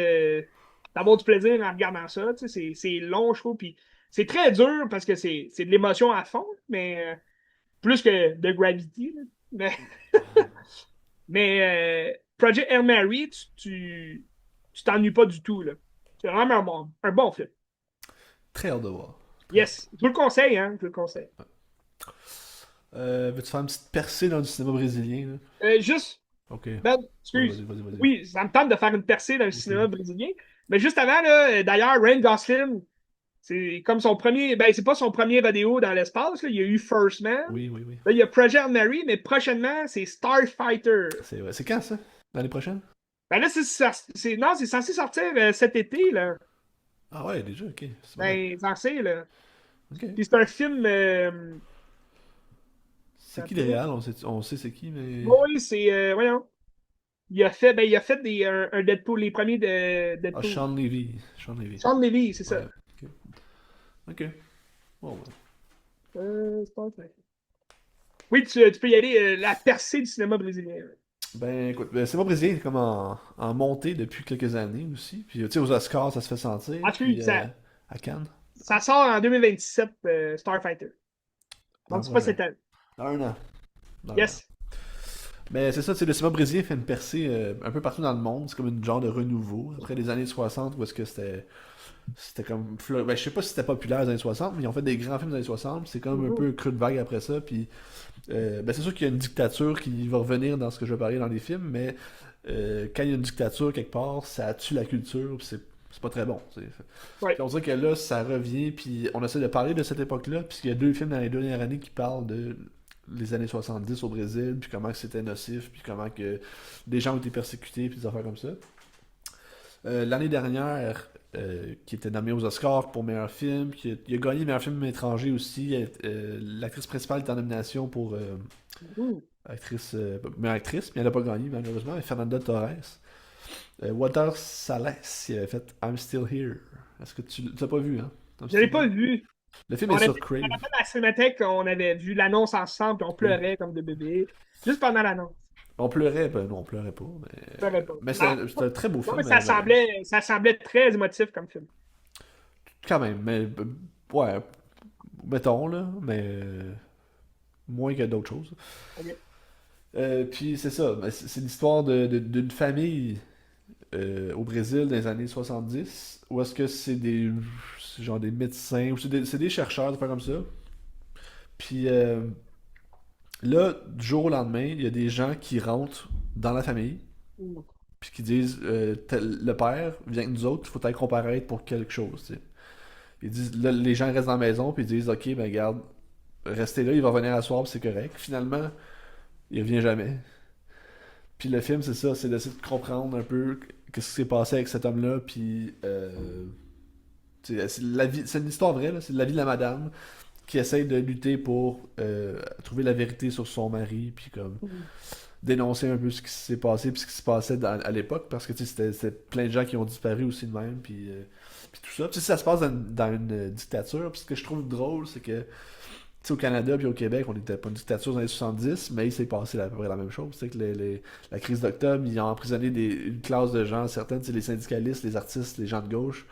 d'avoir du plaisir en regardant ça. Tu sais, c'est long, je trouve, puis c'est très dur parce que c'est de l'émotion à fond, mais plus que de Gravity. Là. Mais, mais Project Hail Mary, tu t'ennuies pas du tout, là. C'est vraiment un bon film. Très hâte de voir. Très hâte. Yes. Je vous le conseille, hein. Je vous le conseille. Veux-tu faire une petite percée dans le cinéma brésilien, là? Juste, Ok. Ben, Ouais, excuse. vas-y, vas-y, vas-y. Oui, ça me tente de faire une percée dans le Ok. cinéma brésilien. Mais juste avant, là, d'ailleurs, Ryan Gosling, c'est comme son premier. Ben, c'est pas son premier rodéo dans l'espace. Là. Il y a eu First Man. Oui, oui, oui. Là, il y a Project Mary, mais prochainement, c'est Starfighter. C'est ouais. C'est quand ça? L'année prochaine? Ben là, non, c'est censé sortir cet été, là. Ah ouais, déjà, ok. C'est bon. Ben, censé, là. Ok. Puis c'est un film. C'est qui le Attends. réal? On sait c'est qui, mais. Oui, c'est. Voyons. il a fait un Deadpool, les premiers de Ah, Deadpool. Sean Levy. Sean Levy. Sean Levy, c'est ça. Ouais. Ok. Ok. Bon, ouais. C'est pas vrai. Oui, tu peux y aller, la percée du cinéma brésilien. Ben écoute, le cinéma brésilien est comme en montée depuis quelques années aussi. Puis tu sais, aux Oscars, ça se fait sentir. Ah, Puis excuse, à Cannes, ça sort en 2027, Starfighter. l'an Donc, c'est pas prochain. cette année. Dans un an. Dans un an. Yes. Mais c'est ça, tu sais, le cinéma brésilien fait une percée un peu partout dans le monde. C'est comme une genre de renouveau. Après les années 60, où est-ce que c'était comme. Ben, je sais pas si c'était populaire les années 60, mais ils ont fait des grands films des années 60. C'est comme un Mhm. peu creux de vague après ça. Puis ben, c'est sûr qu'il y a une dictature qui va revenir dans ce que je vais parler dans les films, mais quand il y a une dictature quelque part, ça tue la culture. Puis c'est pas très bon. Ouais. Puis on dirait que là, ça revient. Puis on essaie de parler de cette époque-là. Puisqu'il y a deux films dans les dernières années qui parlent de les années 70 au Brésil, puis comment que c'était nocif, puis comment que des gens ont été persécutés, puis des affaires comme ça. L'année dernière, qui était nommé aux Oscars pour meilleur film, il a gagné meilleur film étranger aussi. L'actrice principale est en nomination pour Mhm. meilleure actrice, mais elle n'a pas gagné malheureusement, Fernanda Torres. Walter Salles, il avait fait I'm Still Here. Est-ce que tu l'as pas vu, hein? I'm Je l'ai Still pas Here. vu. Le film On est était, sur je me Crave. rappelle à la Cinémathèque, on avait vu l'annonce ensemble, puis on Oui. pleurait comme des bébés. Juste pendant l'annonce. On pleurait, ben non, on pleurait pas, On pleurait pas. mais Non. c'était un très beau Non, mais film, ça semblait très émotif comme film. quand même, mais ouais, mettons là, mais moins que d'autres choses. Ok. Puis c'est ça, ben, c'est l'histoire d'une famille au Brésil dans les années 70, où est-ce que c'est genre des médecins, ou c'est des chercheurs, des affaires comme ça. Puis là, du jour au lendemain, il y a des gens qui rentrent dans la famille, Mhm. puis qui disent le père vient avec nous autres, il faut être comparaître pour quelque chose, tu sais. Ils disent, là, les gens restent dans la maison, puis ils disent, ok, ben regarde, restez là, il va venir à soir, puis c'est correct. Finalement, il revient jamais. Puis le film, c'est ça, c'est d'essayer de comprendre un peu qu'est-ce qui s'est passé avec cet homme-là, puis c'est une histoire vraie, là, c'est la vie de la madame qui essaye de lutter pour trouver la vérité sur son mari, puis comme Mhm. dénoncer un peu ce qui s'est passé, puis ce qui se passait à l'époque, parce que tu sais, c'était plein de gens qui ont disparu aussi de même, puis tout ça. Puis, tu sais, ça se passe dans une dictature, puis ce que je trouve drôle, c'est que tu sais, au Canada puis au Québec, on n'était pas une dictature dans les années 70, mais il s'est passé à peu près la même chose. Tu sais, que la crise d'octobre, ils ont emprisonné une classe de gens, certains, tu sais, les syndicalistes, les artistes, les gens de gauche.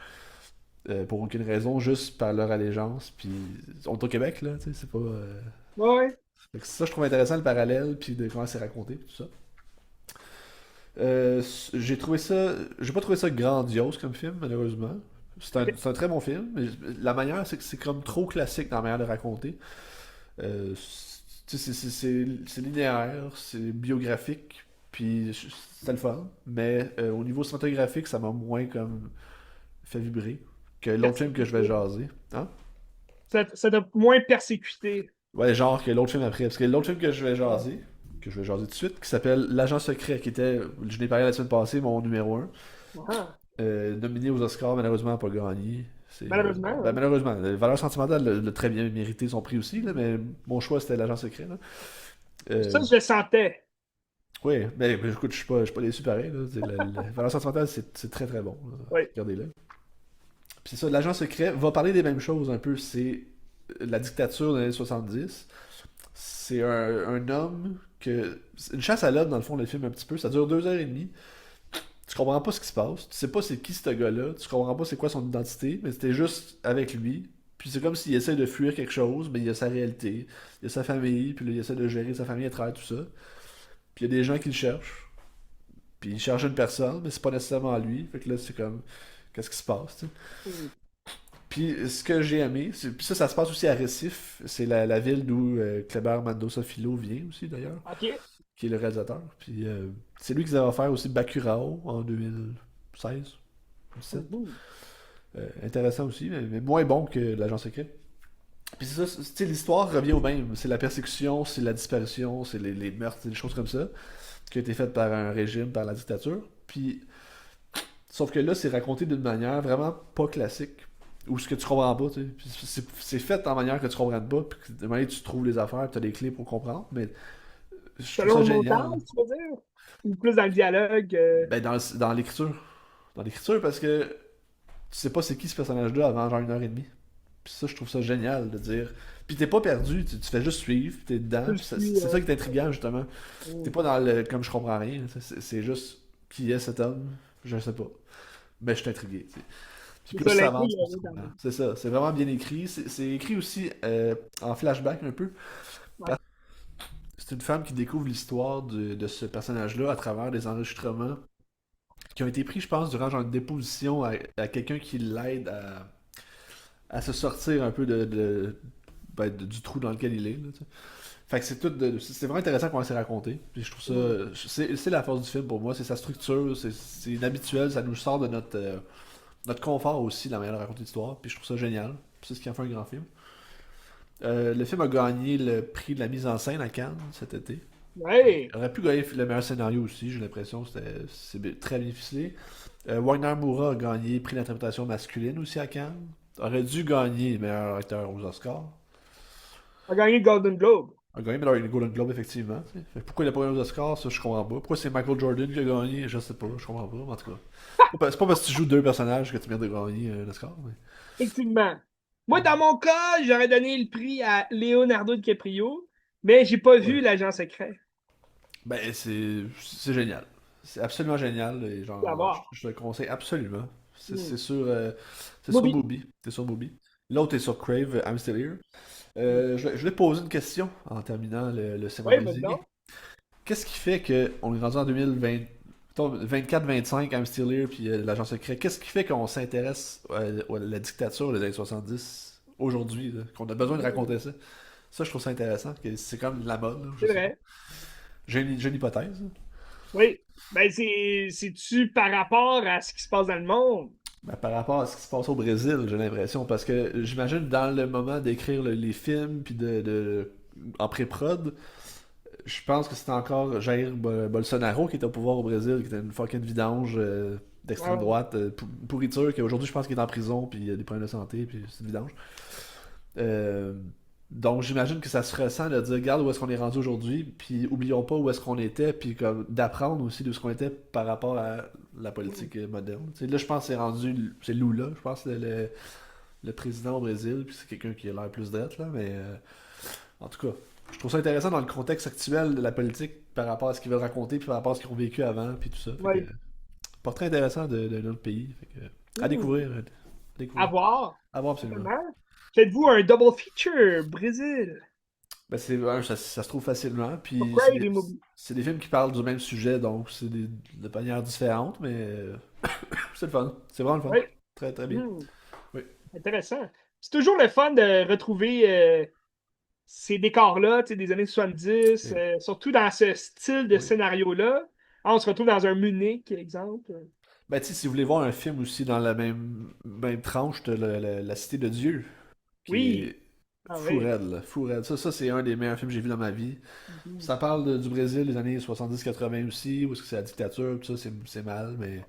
pour aucune raison, juste par leur allégeance. Puis on est au Québec, là, tu sais, c'est pas. Ouais. Fait que ça, je trouve intéressant le parallèle, puis de comment c'est raconté, tout ça. J'ai trouvé ça. J'ai pas trouvé ça grandiose comme film, malheureusement. Ok. C'est un très bon film, mais la manière, c'est que c'est comme trop classique dans la manière de raconter. Tu sais, c'est linéaire, c'est biographique, puis c'est le fun. Mais au niveau cinématographique, ça m'a moins comme fait vibrer que l'autre film que je vais Persécuté. jaser. Hein? Ça t'a moins persécuté. Ouais, genre que l'autre film après. Parce que l'autre film que je vais jaser tout de suite, qui s'appelle L'Agent Secret, qui était, je l'ai parlé la semaine passée, mon numéro un. Ah, Nominé aux Oscars, malheureusement, pas gagné. malheureusement. Ben, malheureusement, Valeur sentimentale l'a très bien mérité son prix aussi, là, mais mon choix c'était L'Agent Secret. Là. Ça, Euh, je le sentais. oui, mais écoute, je suis pas déçu pareil. Là. Valeur sentimentale, c'est très très bon. Là. Oui. Regardez-le. Puis c'est ça, L'Agent Secret va parler des mêmes choses un peu. C'est la dictature des années 70. C'est un homme que. C'est une chasse à l'homme, dans le fond, le film, un petit peu. Ça dure 2 heures et demie. Tu comprends pas ce qui se passe. Tu sais pas c'est qui ce gars-là. Tu comprends pas c'est quoi son identité. Mais c'était juste avec lui. Puis c'est comme s'il essaie de fuir quelque chose, mais il y a sa réalité. Il y a sa famille. Puis là, il essaie de gérer sa famille à travers tout ça. Puis il y a des gens qui le cherchent. Puis il cherche une personne, mais c'est pas nécessairement lui. Fait que là, c'est comme. Qu'est-ce qui se passe, tu sais. Hmm. Puis ce que j'ai aimé, puis ça se passe aussi à Recife. C'est la ville d'où Kleber Mendoza Filho vient aussi, d'ailleurs. OK. Qui est le réalisateur. Puis c'est lui qui avait offert aussi Bacurao en 2016, 2017. Mhm. Intéressant aussi, mais moins bon que l'agent secret. Puis c'est ça, tu sais, l'histoire revient au même. C'est la persécution, c'est la disparition, c'est les meurtres, c'est des choses comme ça, qui ont été faites par un régime, par la dictature. Puis, sauf que là, c'est raconté d'une manière vraiment pas classique. Ou ce que tu comprends pas, tu sais. Puis c'est fait en manière que tu comprends pas, puis que de manière tu trouves les affaires, tu as des clés pour comprendre. Mais je trouve Selon ça le génial. montage, tu veux dire? Ou plus dans le dialogue? Ben, dans l'écriture. Dans l'écriture, parce que tu sais pas c'est qui ce personnage-là avant genre 1 heure et demie. Puis ça, je trouve ça génial de dire. Puis t'es pas perdu, tu fais juste suivre, puis t'es Tu dedans. le Puis suis. c'est ça qui est intriguant, justement. T'es Hmm. pas dans le comme je comprends rien. C'est juste qui est cet homme, je sais pas. Mais je suis intrigué. Tu sais. Puis C'est plus ça, ça l'intrigue avance, plus est tu dans comprends. C'est ça, c'est vraiment bien écrit. C'est écrit aussi en flashback un peu. ouais. C'est une femme qui découvre l'histoire de ce personnage-là à travers des enregistrements qui ont été pris, je pense, durant genre une déposition à quelqu'un qui l'aide à se sortir un peu du trou dans lequel il est. Là, tu sais. Fait que c'est vraiment intéressant comment c'est raconté. Puis je trouve Hmm. ça. C'est la force du film pour moi, c'est sa structure, c'est inhabituel, ça nous sort de notre confort aussi, la manière de raconter l'histoire. Puis je trouve ça génial. Puis c'est ce qui en fait un grand film. Le film a gagné le prix de la mise en scène à Cannes cet été. Ouais. Il aurait pu gagner le meilleur scénario aussi, j'ai l'impression. C'est très bien ficelé. Wagner Moura a gagné prix d'interprétation masculine aussi à Cannes. Aurait dû gagner meilleur acteur aux Oscars. A gagné le Golden Globe. A gagné meilleur Golden Globe, effectivement. Tu sais. Fait que pourquoi il a pas gagné aux Oscars, ça je comprends pas. Pourquoi c'est Michael Jordan qui a gagné, je sais pas, je comprends pas. Mais en tout cas, c'est pas parce que tu joues deux personnages que tu mérites de gagner un Oscar. Mais... Effectivement. Moi, dans mon cas, j'aurais donné le prix à Leonardo DiCaprio, mais j'ai pas Ouais. vu l'agent secret. Ben, c'est génial. C'est absolument génial. Et À genre, voir. je te le conseille absolument. Hmm. C'est sur Bobby. Mubi. C'est sur Mubi. L'autre est sur Crave, I'm Still Here. Hmm. Je vais te poser une question en terminant le segment Oui, mais désigné. non. Qu'est-ce qui fait qu'on est rendu en 2020, 24-25, I'm Still Here, puis l'agent secret? Qu'est-ce qui fait qu'on s'intéresse à la dictature des années 70 aujourd'hui, là, qu'on a besoin de Hmm. raconter ça? Ça, je trouve ça intéressant, que c'est comme la mode, là, je C'est sais pas. vrai. J'ai une hypothèse. Oui. Ben, c'est-tu par rapport à ce qui se passe dans le monde? Ben, par rapport à ce qui se passe au Brésil, j'ai l'impression, parce que j'imagine dans le moment d'écrire les films, puis en pré-prod, je pense que c'était encore Jair Bolsonaro qui était au pouvoir au Brésil, qui était une fucking vidange d'extrême Ouais. droite, pourriture, qu'aujourd'hui je pense qu'il est en prison, puis il y a des problèmes de santé, puis c'est une vidange. Euh, donc j'imagine que ça se ressent de dire, regarde où est-ce qu'on est rendu aujourd'hui, puis oublions pas où est-ce qu'on était, puis comme d'apprendre aussi de ce qu'on était par rapport à la politique moderne. Tu sais, là, je pense que c'est rendu, c'est Lula, je pense, le président au Brésil, puis c'est quelqu'un qui a l'air plus drette, là, mais en tout cas, je trouve ça intéressant dans le contexte actuel de la politique par rapport à ce qu'ils veulent raconter, puis par rapport à ce qu'ils ont vécu avant, puis tout ça. Fait que, Ouais. portrait intéressant de notre pays. Fait que, à Hmm. découvrir. À découvrir. voir. À voir absolument. Certainement. Faites-vous un double feature, Brésil. Ben, ça se trouve facilement, puis Pourquoi il est mobile? c'est des films qui parlent du même sujet, donc c'est de manière différente, mais c'est le fun. C'est vraiment le fun. Oui. Très, très bien. Hmm, Oui, intéressant. C'est toujours le fun de retrouver ces décors-là, tu sais, des années 70, et- surtout dans ce style de oui. scénario-là. Ah, on se retrouve dans un Munich, exemple. Ben, tu sais, si vous voulez voir un film aussi dans la même tranche de La Cité de Dieu, qui Oui. est Ah fou oui. raide, là, fou raide. Ça c'est un des meilleurs films que j'ai vu dans ma vie. Mhm. Ça parle du Brésil des années 70-80 aussi, où est-ce que c'est la dictature, tout ça, c'est mal, mais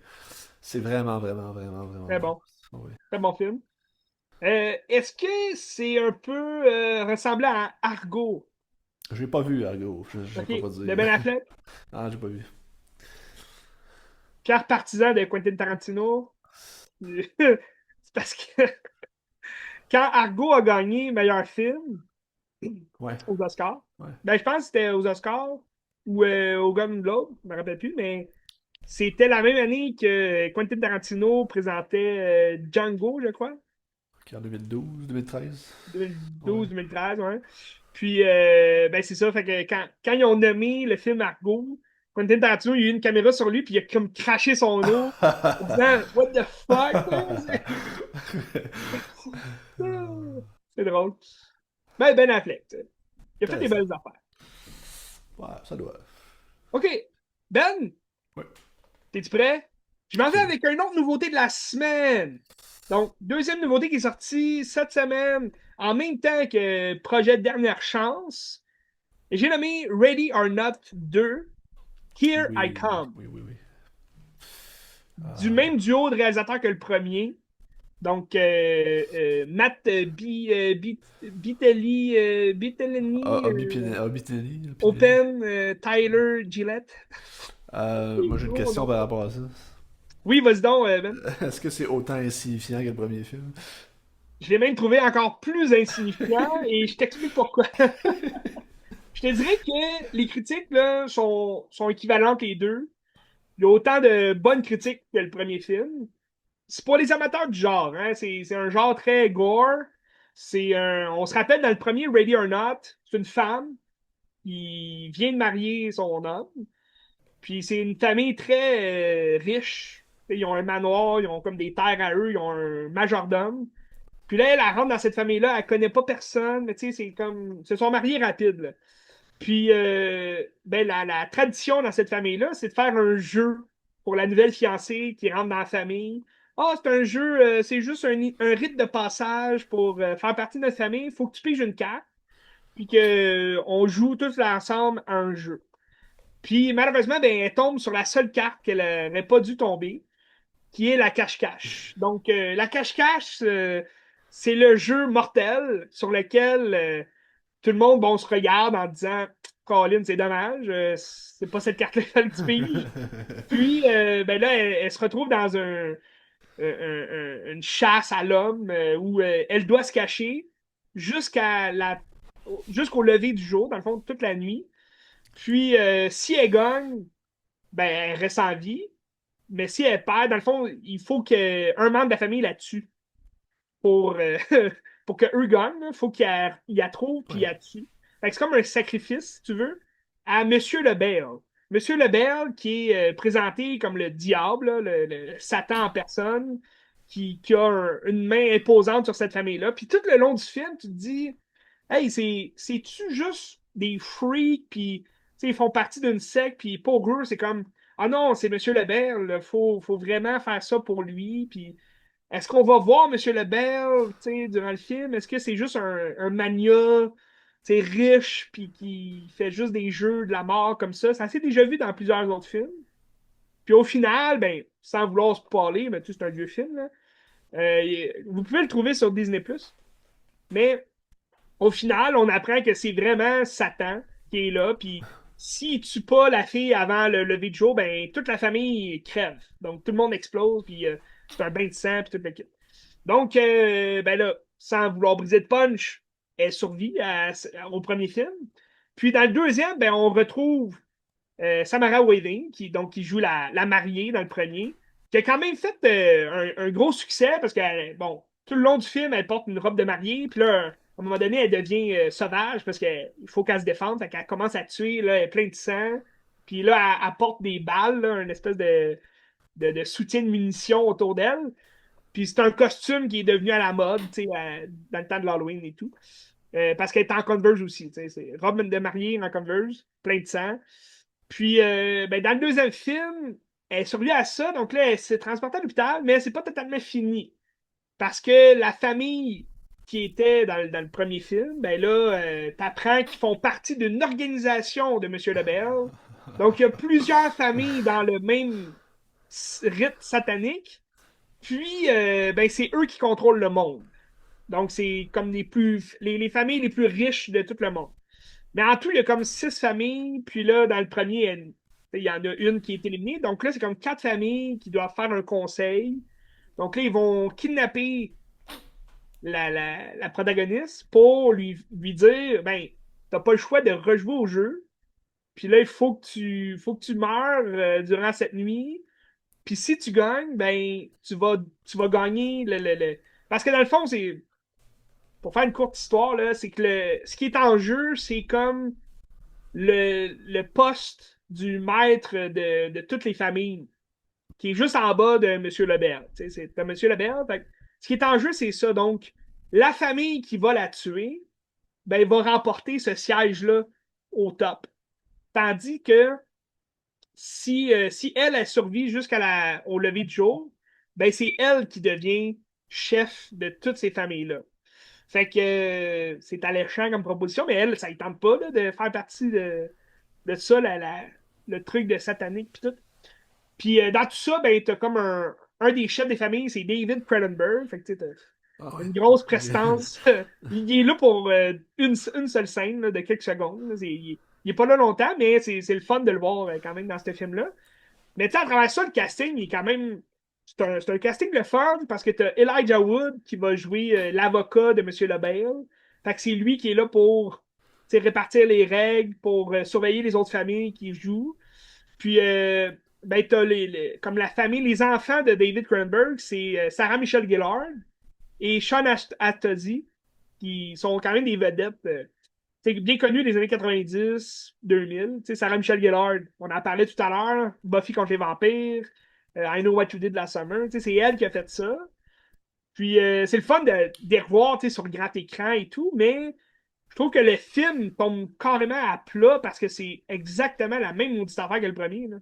c'est vraiment, vraiment, vraiment, vraiment Très bon. bon. Oui. Très bon film. Est-ce que c'est un peu ressemblant à Argo? Je l'ai pas vu, Argo, je OK. peux pas De dire. Ben Affleck, Ah, j'ai pas vu. fier partisan de Quentin Tarantino. C'est parce que quand Argo a gagné meilleur film Ouais, aux Oscars, ouais. ben je pense que c'était aux Oscars ou au Golden Globe, je me rappelle plus, mais c'était la même année que Quentin Tarantino présentait Django, je crois, Ok, en 2012, 2013. Ouais. 2012-2013, ouais. Puis, ben c'est ça, fait que quand ils ont nommé le film Argo, Quentin Tarantino, il y a eu une caméra sur lui, puis il a comme craché son eau en disant What the fuck? C'est drôle. Ben Affleck, tu sais. Il a fait des Intéressant. belles affaires. Ouais, ça doit. OK. Ben, Ouais. t'es-tu prêt? Je m'en vais Absolument. avec une autre nouveauté de la semaine. Donc, deuxième nouveauté qui est sortie cette semaine, en même temps que Projet Dernière Chance. Et j'ai nommé Ready or Not 2, Here I Oui, Come. oui, oui, oui. Du même duo de réalisateurs que le premier. Donc, Matt Bittelini, Obitenelli, Pinelli. Open, Tyler Gillette. Moi, j'ai une Gros question par nom. rapport à ça. Oui, vas-y donc, Ben. Est-ce que c'est autant insignifiant que le premier film? Je l'ai même trouvé encore plus insignifiant et je t'explique pourquoi. Je te dirais que les critiques là, sont équivalentes les deux. Il y a autant de bonnes critiques que le premier film. C'est pour les amateurs du genre, hein. C'est un genre très gore. On se rappelle dans le premier Ready or Not, c'est une femme qui vient de marier son homme. Puis c'est une famille très riche. Ils ont un manoir, ils ont comme des terres à eux, ils ont un majordome. Puis là, elle rentre dans cette famille-là, elle connaît pas personne, mais tu sais, c'est comme. Ils se sont mariés rapide, là. Puis, ben, la tradition dans cette famille-là, c'est de faire un jeu pour la nouvelle fiancée qui rentre dans la famille. Ah, c'est un jeu, c'est juste un rite de passage pour faire partie de notre famille. Il faut que tu piges une carte, puis qu'on joue tous ensemble à un jeu. Puis, malheureusement, ben, elle tombe sur la seule carte qu'elle n'aurait pas dû tomber, qui est la cache-cache. Donc, la cache-cache, c'est le jeu mortel sur lequel tout le monde, bon, se regarde en disant Colin, c'est dommage, c'est pas cette carte-là qu'il fallait que tu piges. Puis, ben là, elle se retrouve dans une chasse à l'homme où elle doit se cacher jusqu'à jusqu'au lever du jour, dans le fond, toute la nuit. Puis, si elle gagne, ben, elle reste en vie. Mais si elle perd, dans le fond, il faut qu'un membre de la famille la tue pour, pour qu'eux gagnent. Il faut qu'ils la trouvent puis Ouais. la tuent. Fait que c'est comme un sacrifice, si tu veux, à Monsieur Lebel. Monsieur Lebel, qui est présenté comme le diable, là, le Satan en personne, qui a une main imposante sur cette famille-là. Puis tout le long du film, tu te dis, hey, c'est-tu juste des freaks, puis ils font partie d'une secte, puis pour eux, c'est comme, ah non, c'est Monsieur Lebel, faut vraiment faire ça pour lui, puis est-ce qu'on va voir M. Lebel, tu sais, durant le film? Est-ce que c'est juste un mania, tu sais, riche, puis qui fait juste des jeux de la mort comme ça? Ça s'est déjà vu dans plusieurs autres films. Puis au final, ben, sans vouloir spoiler, mais tu sais, c'est un vieux film, là. Vous pouvez le trouver sur Disney+. Mais au final, on apprend que c'est vraiment Satan qui est là, puis s'il tue pas la fille avant le lever de jour, ben, toute la famille crève. Donc, tout le monde explose, puis c'est un bain de sang, puis tout le kit. Donc, ben là, sans vouloir briser de punch, elle survit au premier film. Puis dans le deuxième, ben, on retrouve Samara Weaving, qui joue la mariée dans le premier. qui a quand même fait un gros succès parce que, bon, tout le long du film, elle porte une robe de mariée, puis là, à un moment donné, elle devient sauvage parce qu'il faut qu'elle se défende, fait qu'elle commence à tuer, là, elle est pleine de sang, puis là, elle porte des balles, là, une espèce de soutien de munitions autour d'elle, puis c'est un costume qui est devenu à la mode, tu sais, dans le temps de l'Halloween et tout. Parce qu'elle est en Converse aussi, tu sais, c'est robe de mariée en Converse, plein de sang. Puis, ben, dans le deuxième film, elle survit à ça, donc là, elle s'est transportée à l'hôpital, mais c'est pas totalement fini. Parce que la famille qui était dans le premier film, ben là, t'apprends qu'ils font partie d'une organisation de Monsieur Lebel. Donc, il y a plusieurs familles dans le même rite satanique. Puis, ben, c'est eux qui contrôlent le monde. Donc, c'est comme les familles les plus riches de tout le monde. Mais en tout, il y a comme 6 familles. Puis là, dans le premier, il y en a une qui est éliminée. Donc là, c'est comme 4 familles qui doivent faire un conseil. Donc là, ils vont kidnapper la protagoniste pour lui dire, ben, t'as pas le choix de rejouer au jeu. Puis là, il faut que tu meurs durant cette nuit. Puis si tu gagnes, ben, tu vas gagner Parce que dans le fond, pour faire une courte histoire, là, c'est que ce qui est en jeu, c'est comme le poste du maître de toutes les familles, qui est juste en bas de M. Lebel. C'est M. Lebel. Ce qui est en jeu, c'est ça. Donc, la famille qui va la tuer, ben, va remporter ce siège-là au top. Tandis que si elle survit au lever du jour, ben, c'est elle qui devient chef de toutes ces familles-là. Fait que c'est alléchant comme proposition, mais elle, ça ne tente pas là, de faire partie de ça, le truc de satanique pis tout. Puis dans tout ça, ben, t'as comme un des chefs des familles, c'est David Cronenberg. Fait que tu sais, Ah t'as ouais. une grosse prestance. Il est là pour une seule scène là, de quelques secondes. Là. Il est pas là longtemps, mais c'est le fun de le voir quand même dans ce film-là. Mais tu sais, à travers ça, le casting, il est quand même. C'est un casting de fun parce que t'as Elijah Wood qui va jouer l'avocat de Monsieur Lebel. Fait que c'est lui qui est là pour tu sais, répartir les règles, pour surveiller les autres familles qui jouent. Puis, ben, t'as comme la famille, les enfants de David Cronenberg, c'est Sarah Michelle Gellar et Sean Astin, qui sont quand même des vedettes bien connues des années 90, 2000. Tu sais, Sarah Michelle Gellar, on en parlait tout à l'heure, Buffy contre les vampires, I Know What You Did Last Summer. Tu sais, c'est elle qui a fait ça. Puis, c'est le fun de les revoir tu sais, sur grand écran et tout, mais je trouve que le film tombe carrément à plat parce que c'est exactement la même maudite affaire que le premier. Là.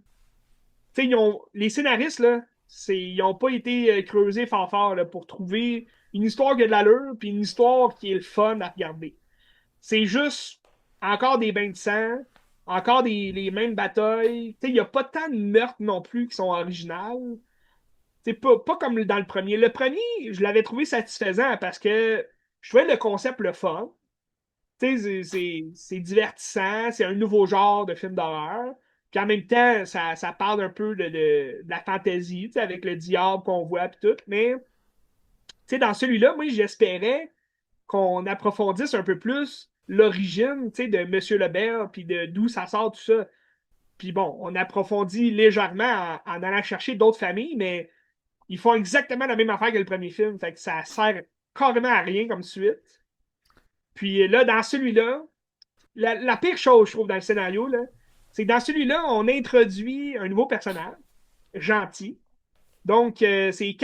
Tu sais, les scénaristes, là, ils n'ont pas été creusés fort fort là, pour trouver une histoire qui a de l'allure puis une histoire qui est le fun à regarder. C'est juste encore des bains de sang, encore les mêmes batailles. Tu sais, il n'y a pas tant de meurtres non plus qui sont originales. C'est pas comme dans le premier. Le premier, je l'avais trouvé satisfaisant parce que je trouvais le concept le fun. Tu sais, c'est divertissant, c'est un nouveau genre de film d'horreur. Puis en même temps, ça parle un peu de la fantaisie, tu sais, avec le diable qu'on voit et tout. Mais tu sais, dans celui-là, moi, j'espérais qu'on approfondisse un peu plus l'origine, tu sais, de Monsieur Lebel, puis de d'où ça sort tout ça. Puis bon, on approfondit légèrement en allant chercher d'autres familles, mais ils font exactement la même affaire que le premier film. Fait que ça sert carrément à rien comme suite. Puis là, dans celui-là, la pire chose, je trouve, dans le scénario, là, c'est que dans celui-là, on introduit un nouveau personnage, gentil. Donc, c'est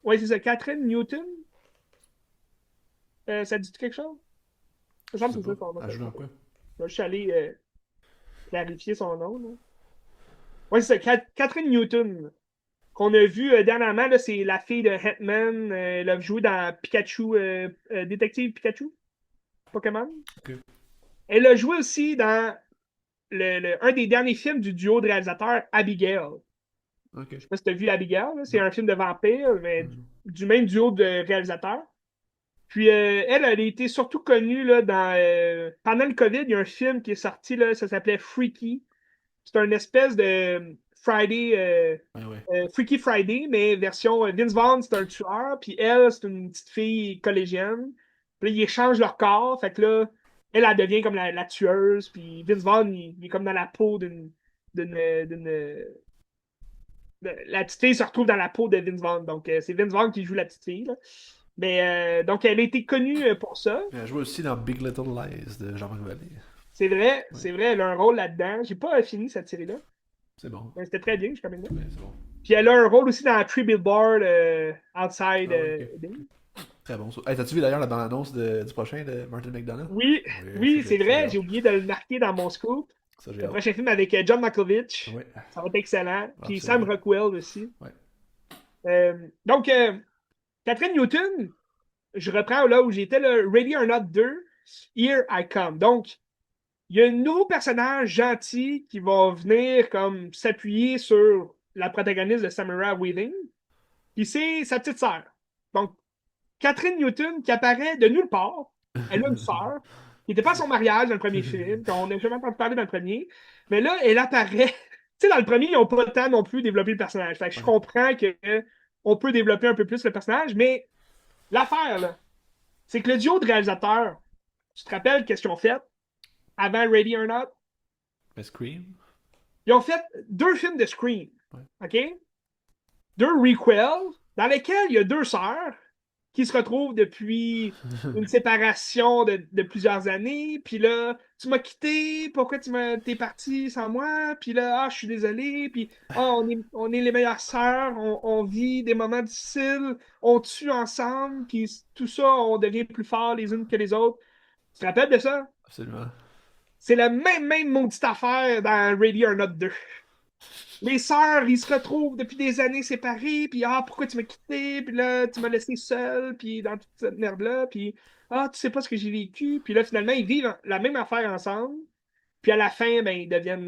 Ouais, c'est ça, Catherine Newton. Ça dit quelque chose? Ça Je me sais semble que pas. c'est ça son nom. Elle joue dans quoi? Je vais juste aller clarifier son nom. Là. Ouais, c'est ça, Catherine Newton. Qu'on a vu dernièrement, là, c'est la fille de Hetman. Elle a joué dans Pikachu, Détective Pikachu, Pokémon. Ok. Elle a joué aussi dans un des derniers films du duo de réalisateurs Abigail. Ok. Je sais pas si tu as vu Abigail, là. C'est Non. un film de vampire, mais Mhm. du même duo de réalisateurs. Puis elle a été surtout connue là, pendant le COVID, il y a un film qui est sorti, là, ça s'appelait Freaky. C'est un espèce de Ouais, ouais. Freaky Friday, mais version Vince Vaughn, c'est un tueur, puis elle, c'est une petite fille collégienne. Puis là, ils échangent leur corps, fait que là, elle devient comme la tueuse, puis Vince Vaughn, il est comme dans la peau d'une la petite fille se retrouve dans la peau de Vince Vaughn. Donc, c'est Vince Vaughn qui joue la petite fille. Là. Mais donc, elle a été connue pour ça. Elle a joué aussi dans Big Little Lies de Jean-Marc Vallée. C'est vrai, elle a un rôle là-dedans. J'ai pas fini cette série-là. C'est bon. Mais c'était très bien, je quand même. Ouais, c'est bon. Puis elle a un rôle aussi dans Three Billboards Outside Ah ouais, ok. Ebbing. Très bon. Hey, t'as-tu vu d'ailleurs la bande-annonce du prochain de Martin McDonough? Oui, Oui, oui, c'est ça j'ai vrai, j'ai hâte. oublié de le marquer dans mon scoop. Ça j'ai Le hâte. prochain film avec John Malkovich. Ouais, Ça va être excellent. Puis Sam absolument. Rockwell aussi. Ouais. Donc, Catherine Newton, je reprends là où j'étais, le Ready or Not 2, Here I Come. Donc, il y a un nouveau personnage gentil qui va venir comme s'appuyer sur la protagoniste de Samara Weaving. Puis c'est sa petite sœur. Donc, Catherine Newton qui apparaît de nulle part. Elle a une sœur qui n'était pas à son mariage dans le premier film, qu'on n'a jamais entendu parler dans le premier. Mais là, elle apparaît. Tu sais, dans le premier, ils n'ont pas le temps non plus développer le personnage. Fait que je Ouais. comprends qu'on peut développer un peu plus le personnage, mais l'affaire, là, c'est que le duo de réalisateurs, tu te rappelles qu'est-ce qu'ils ont fait avant Ready or Not? Mais Scream? Ils ont fait 2 films de Scream. Ouais. OK? 2 requels dans lesquels il y a 2 sœurs qui se retrouvent depuis une séparation de plusieurs années. Puis là, tu m'as quitté, pourquoi t'es parti sans moi? Puis là, je suis désolé. Puis on est les meilleures sœurs, on vit des moments difficiles, on tue ensemble, puis tout ça, on devient plus forts les unes que les autres. Tu te rappelles de ça? Absolument. C'est la même maudite affaire dans Ready or Not 2. Les sœurs, ils se retrouvent depuis des années séparés, puis pourquoi tu m'as quitté, puis là, tu m'as laissé seul, puis dans toute cette merde-là, puis tu sais pas ce que j'ai vécu, puis là, finalement, ils vivent la même affaire ensemble, puis à la fin, ben, ils deviennent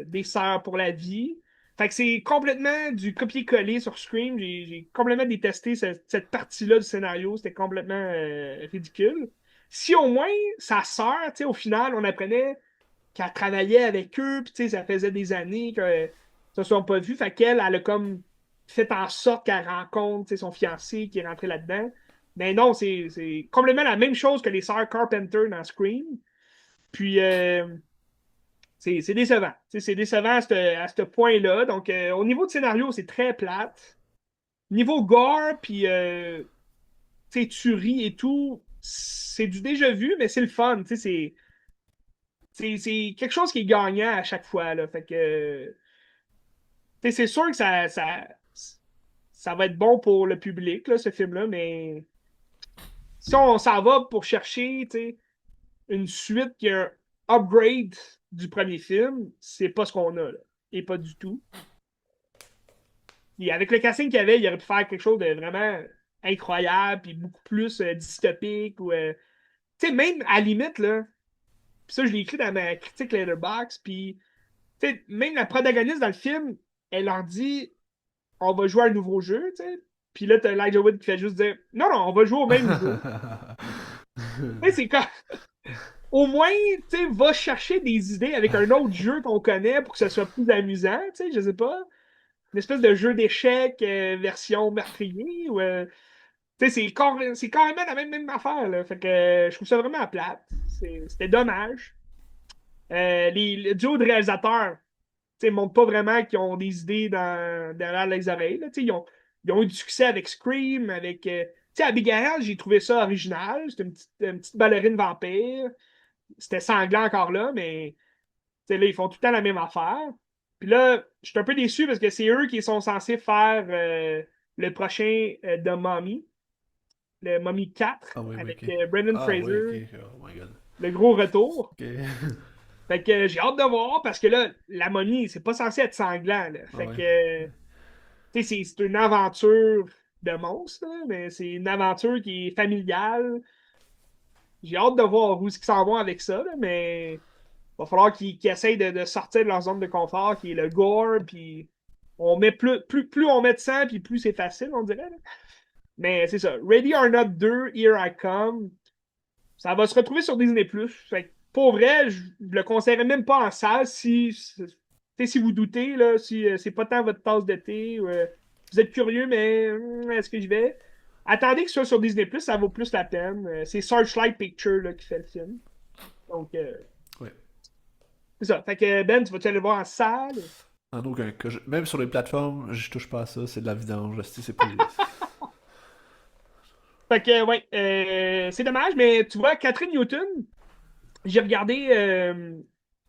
des sœurs pour la vie. Fait que c'est complètement du copier-coller sur Scream. J'ai complètement détesté cette partie-là du scénario. C'était complètement ridicule. Si au moins sa sœur, tu sais, au final, on apprenait qu'elle travaillait avec eux, puis tu sais, ça faisait des années que se sont pas vus. Fait qu'elle, elle a comme fait en sorte qu'elle rencontre tu sais, son fiancé qui est rentré là-dedans. Mais non, c'est complètement la même chose que les sœurs Carpenter dans Scream. Puis c'est décevant. Tu sais, c'est décevant à ce point-là. Donc au niveau de scénario, c'est très plate. Niveau gore, puis tu sais, tuerie et tout, c'est du déjà vu, mais c'est le fun. Tu sais, c'est quelque chose qui est gagnant à chaque fois. Là. Fait que c'est sûr que ça va être bon pour le public, là, ce film-là, mais si on s'en va pour chercher une suite qui a un upgrade du premier film, c'est pas ce qu'on a, là. Et pas du tout. Et avec le casting qu'il y avait, il aurait pu faire quelque chose de vraiment incroyable, puis beaucoup plus dystopique. Ou, tu sais, même à la limite, là, puis ça, je l'ai écrit dans ma critique Letterboxd, puis même la protagoniste dans le film, elle leur dit on va jouer à un nouveau jeu, tu sais. Puis là, t'as Elijah Wood qui fait juste dire non, non, on va jouer au même jeu. Tu sais, c'est comme. Au moins, tu sais, va chercher des idées avec un autre jeu qu'on connaît pour que ce soit plus amusant, tu sais, je sais pas. Une espèce de jeu d'échecs version meurtrier. Ou, tu sais, c'est carrément la même affaire, là. Fait que je trouve ça vraiment plate. C'était dommage. Le duo de réalisateurs, ne montrent pas vraiment qu'ils ont des idées derrière les oreilles. Là. Ils ont eu du succès avec Scream, avec. Abigail, j'ai trouvé ça original. C'était une petite ballerine vampire. C'était sanglant encore là, mais là, ils font tout le temps la même affaire. Puis là, je suis un peu déçu parce que c'est eux qui sont censés faire le prochain The Mummy, le Mummy 4, Ah oui, oui, avec ok. Brendan Ah oui, Fraser, ok. Oh my god. le gros retour. Ok. Fait que j'ai hâte de voir parce que là, la momie, c'est pas censé être sanglant. Là. Ah Fait ouais. que, tu sais, c'est une aventure de monstre, là, mais c'est une aventure qui est familiale. J'ai hâte de voir où ils s'en vont avec ça, là, mais il va falloir qu'ils essayent de sortir de leur zone de confort, qui est le gore, puis on met plus on met de sang, puis plus c'est facile, on dirait. Là. Mais c'est ça. Ready or Not 2, Here I Come. Ça va se retrouver sur Disney+. Fait que, pour vrai, je le conseillerais même pas en salle si vous doutez, là, si c'est pas tant votre tasse de thé, ou, vous êtes curieux, mais est-ce que je vais? Attendez que ce soit sur Disney+, ça vaut plus la peine. C'est Searchlight Picture là, qui fait le film. Donc, Ouais. c'est ça. Fait que Ben, tu vas-tu aller le voir en salle? En aucun cas. Même sur les plateformes, je touche pas à ça, c'est de la vidange. C'est pas. Fait que, ouais, c'est dommage, mais tu vois, Catherine Newton, j'ai regardé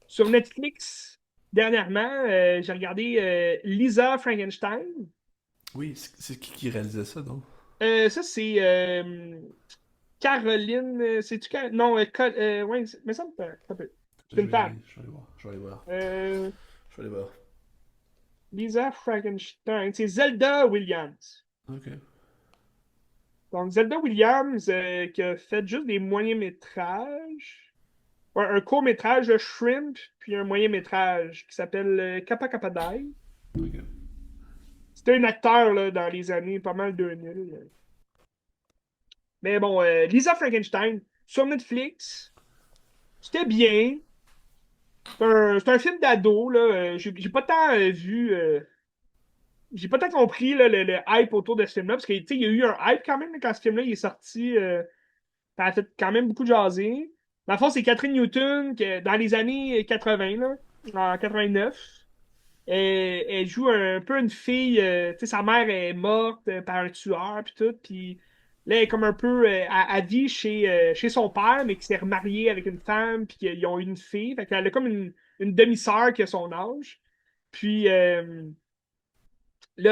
sur Netflix dernièrement, j'ai regardé Lisa Frankenstein. Oui, c'est qui réalisait ça, donc? Ça, c'est Caroline. C'est-tu Non, ouais, mais ça me ça peut. C'est une femme. Je vais aller voir. Je vais aller voir. Euh, Je vais aller voir. Lisa Frankenstein. C'est Zelda Williams. Ok. Donc, Zelda Williams, qui a fait juste des moyens-métrages. Ouais, un court-métrage de Shrimp, puis un moyen-métrage qui s'appelle Kappa Kappa Die. Ok. C'était un acteur là, dans les années pas mal 2000. Mais bon, Lisa Frankenstein, sur Netflix, c'était bien. C'est un film d'ado, là. J'ai pas tant vu. J'ai pas tant compris là, le hype autour de ce film-là, parce que tu sais, il y a eu un hype quand même là, quand ce film-là il est sorti. Ça a fait quand même beaucoup jaser. Dans le fond, c'est Catherine Newton, que dans les années 80, là, en 89, elle joue un peu une fille. Tu sais, sa mère est morte par un tueur, puis tout. Puis là, elle est comme un peu. Elle vit chez son père, mais qui s'est remariée avec une femme, puis qu'ils ont eu une fille. Fait qu'elle a comme une demi-sœur qui a son âge. Puis là,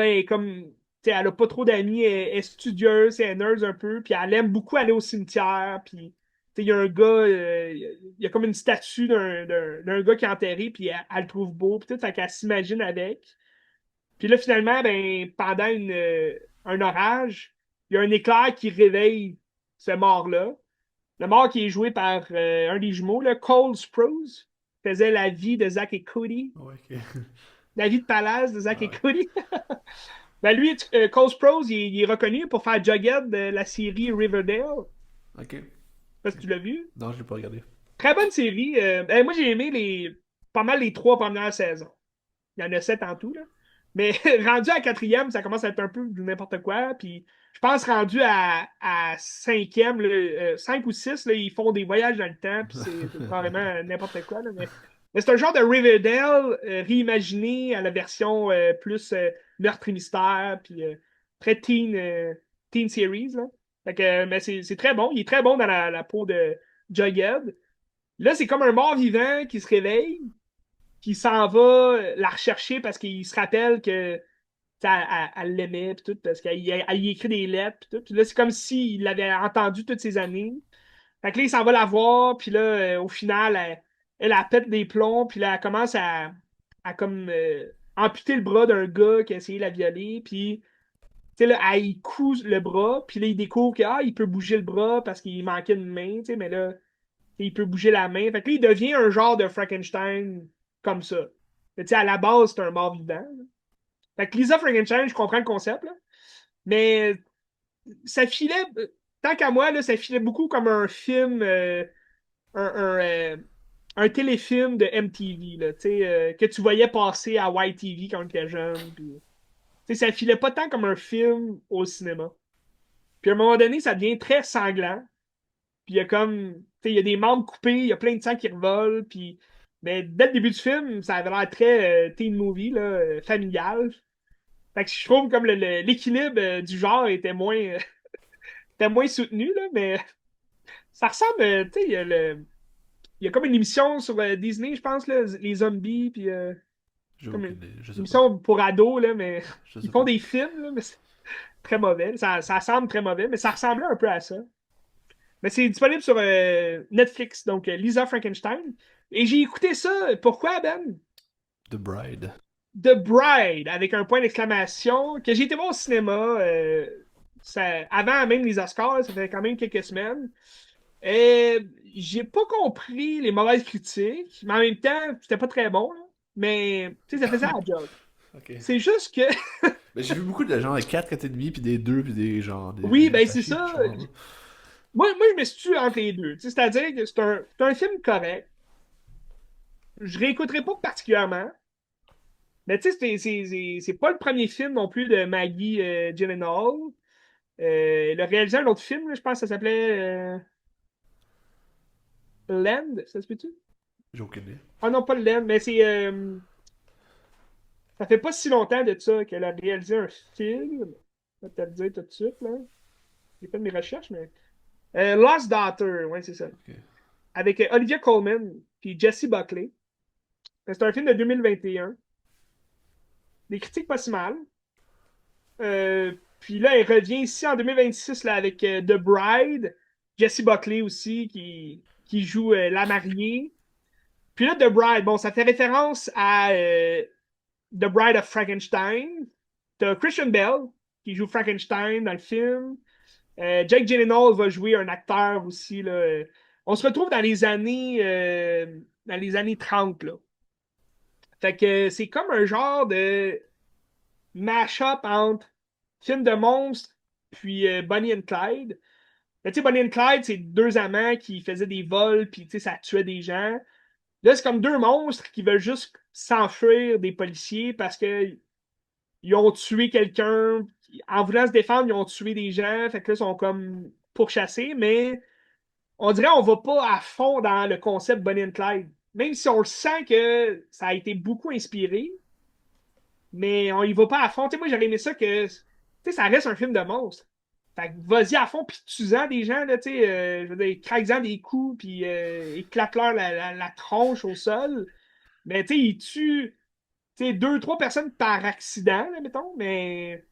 elle est comme. Tu sais, elle a pas trop d'amis, elle est studieuse, elle est nerd un peu, puis elle aime beaucoup aller au cimetière. Puis tu sais, il y a un gars, il y a comme une statue d'un gars qui est enterré, puis elle le trouve beau, puis tout, fait qu'elle s'imagine avec. Puis là, finalement, ben, pendant un orage, il y a un éclair qui réveille ce mort-là. Le mort qui est joué par un des jumeaux, là, Cole Sprouse, faisait la vie de Zack et Cody. Ouais, ok. La vie de palace de Zack Ah et ouais. Cody. Ben lui, Cole Sprouse, il est reconnu pour faire Jughead de la série Riverdale. Ok. Je sais pas si tu l'as vu. Non, je l'ai pas regardé. Très bonne série. Moi, j'ai aimé pas mal les trois premières saisons. Il y en a sept en tout, là. Mais rendu à la quatrième, ça commence à être un peu du n'importe quoi. Puis je pense rendu à cinquième, là, cinq ou six, là, ils font des voyages dans le temps. Puis c'est carrément n'importe quoi. Là, mais c'est un genre de Riverdale réimaginé à la version plus meurtre et mystère. Puis très teen series. Là. Fait que, mais c'est très bon. Il est très bon dans la peau de Jughead. Là, c'est comme un mort-vivant qui se réveille qui s'en va la rechercher parce qu'il se rappelle que elle l'aimait pis tout, parce qu'elle y écrit des lettres pis tout. Puis là, c'est comme s'il l'avait entendu toutes ces années. Fait que là, il s'en va la voir, puis là, au final, elle pète des plombs, puis là, elle commence à comme amputer le bras d'un gars qui a essayé de la violer, puis tu sais, là, elle coud le bras, puis là, il découvre qu'il peut bouger le bras parce qu'il manquait une main, tu sais, mais là, il peut bouger la main. Fait que là, il devient un genre de Frankenstein comme ça. Mais tu sais, à la base, c'est un mort-vivant. Là. Fait que Lisa Frankenstein, je comprends le concept, là. Mais ça filait, tant qu'à moi, là, ça filait beaucoup comme un film, un, un, euh, un téléfilm de MTV, là, tu sais, que tu voyais passer à YTV quand tu étais jeune. Puis, tu sais, ça filait pas tant comme un film au cinéma. Puis à un moment donné, ça devient très sanglant. Puis il y a comme, tu sais, il y a des membres coupés, il y a plein de sang qui revolent, puis mais dès le début du film, ça avait l'air très teen movie, là, familial. Fait que je trouve comme l'équilibre du genre était moins soutenu, là, mais ça ressemble, tu sais, il y a comme une émission sur Disney, je pense, là, les zombies, puis J'ai comme aucune une idée. Je sais pas. émission pour ados, là, mais Je ils sais font pas. des films, là, mais c'est très mauvais. Ça semble très mauvais, mais ça ressemblait un peu à ça. Mais c'est disponible sur Netflix, donc Lisa Frankenstein. Et j'ai écouté ça. Pourquoi, Ben? The Bride. The Bride, avec un point d'exclamation, que j'ai été voir au cinéma avant même les Oscars, ça fait quand même quelques semaines. Et j'ai pas compris les mauvaises critiques, mais en même temps, c'était pas très bon. Là. Mais, tu sais, ça faisait la job. Ok. C'est juste que, Mais j'ai vu beaucoup de gens avec 4,5 puis des 2 puis des genre oui, des ben c'est attachés. ça. Je comprends pas. Moi, je me situe entre les deux. Tu sais, c'est-à-dire que c'est un film correct. Je réécouterai pas particulièrement. Mais tu sais, c'est pas le premier film non plus de Maggie Gyllenhaal. Elle a réalisé un autre film, là, je pense que ça s'appelait Land, ça se peut-tu? J'ai aucune idée. Ah non, pas Land, mais c'est Ça fait pas si longtemps de ça qu'elle a réalisé un film. Je vais te le dire tout de suite, là. J'ai fait mes recherches, mais. Lost Daughter, ouais, c'est ça. Ok. Avec Olivia Colman puis Jessie Buckley. C'est un film de 2021. Des critiques pas si mal. Puis là, elle revient ici en 2026 là, avec The Bride. Jessie Buckley aussi, qui joue la mariée. Puis là, The Bride, bon, ça fait référence à The Bride of Frankenstein. T'as Christian Bell, qui joue Frankenstein dans le film. Jake Gyllenhaal va jouer un acteur aussi, là. On se retrouve dans les années 30, là. Fait que c'est comme un genre de mash-up entre film de monstre puis Bonnie and Clyde. Tu sais, Bonnie and Clyde, c'est deux amants qui faisaient des vols puis tu sais, ça tuait des gens. Là, c'est comme deux monstres qui veulent juste s'enfuir des policiers parce que ils ont tué quelqu'un. En voulant se défendre, ils ont tué des gens. Fait que là, ils sont comme pourchassés, mais on dirait qu'on va pas à fond dans le concept Bonnie and Clyde. Même si on le sent que ça a été beaucoup inspiré, mais on y va pas à fond. Tu sais, moi, j'aurais aimé ça que, tu sais, ça reste un film de monstre. Fait que vas-y à fond, puis tue-en des gens, là, tu sais, je veux dire, craque-en des coups, puis éclate-leur la tronche au sol. Mais, tu sais, il tue, tu sais, deux, trois personnes par accident, là, mettons, mais,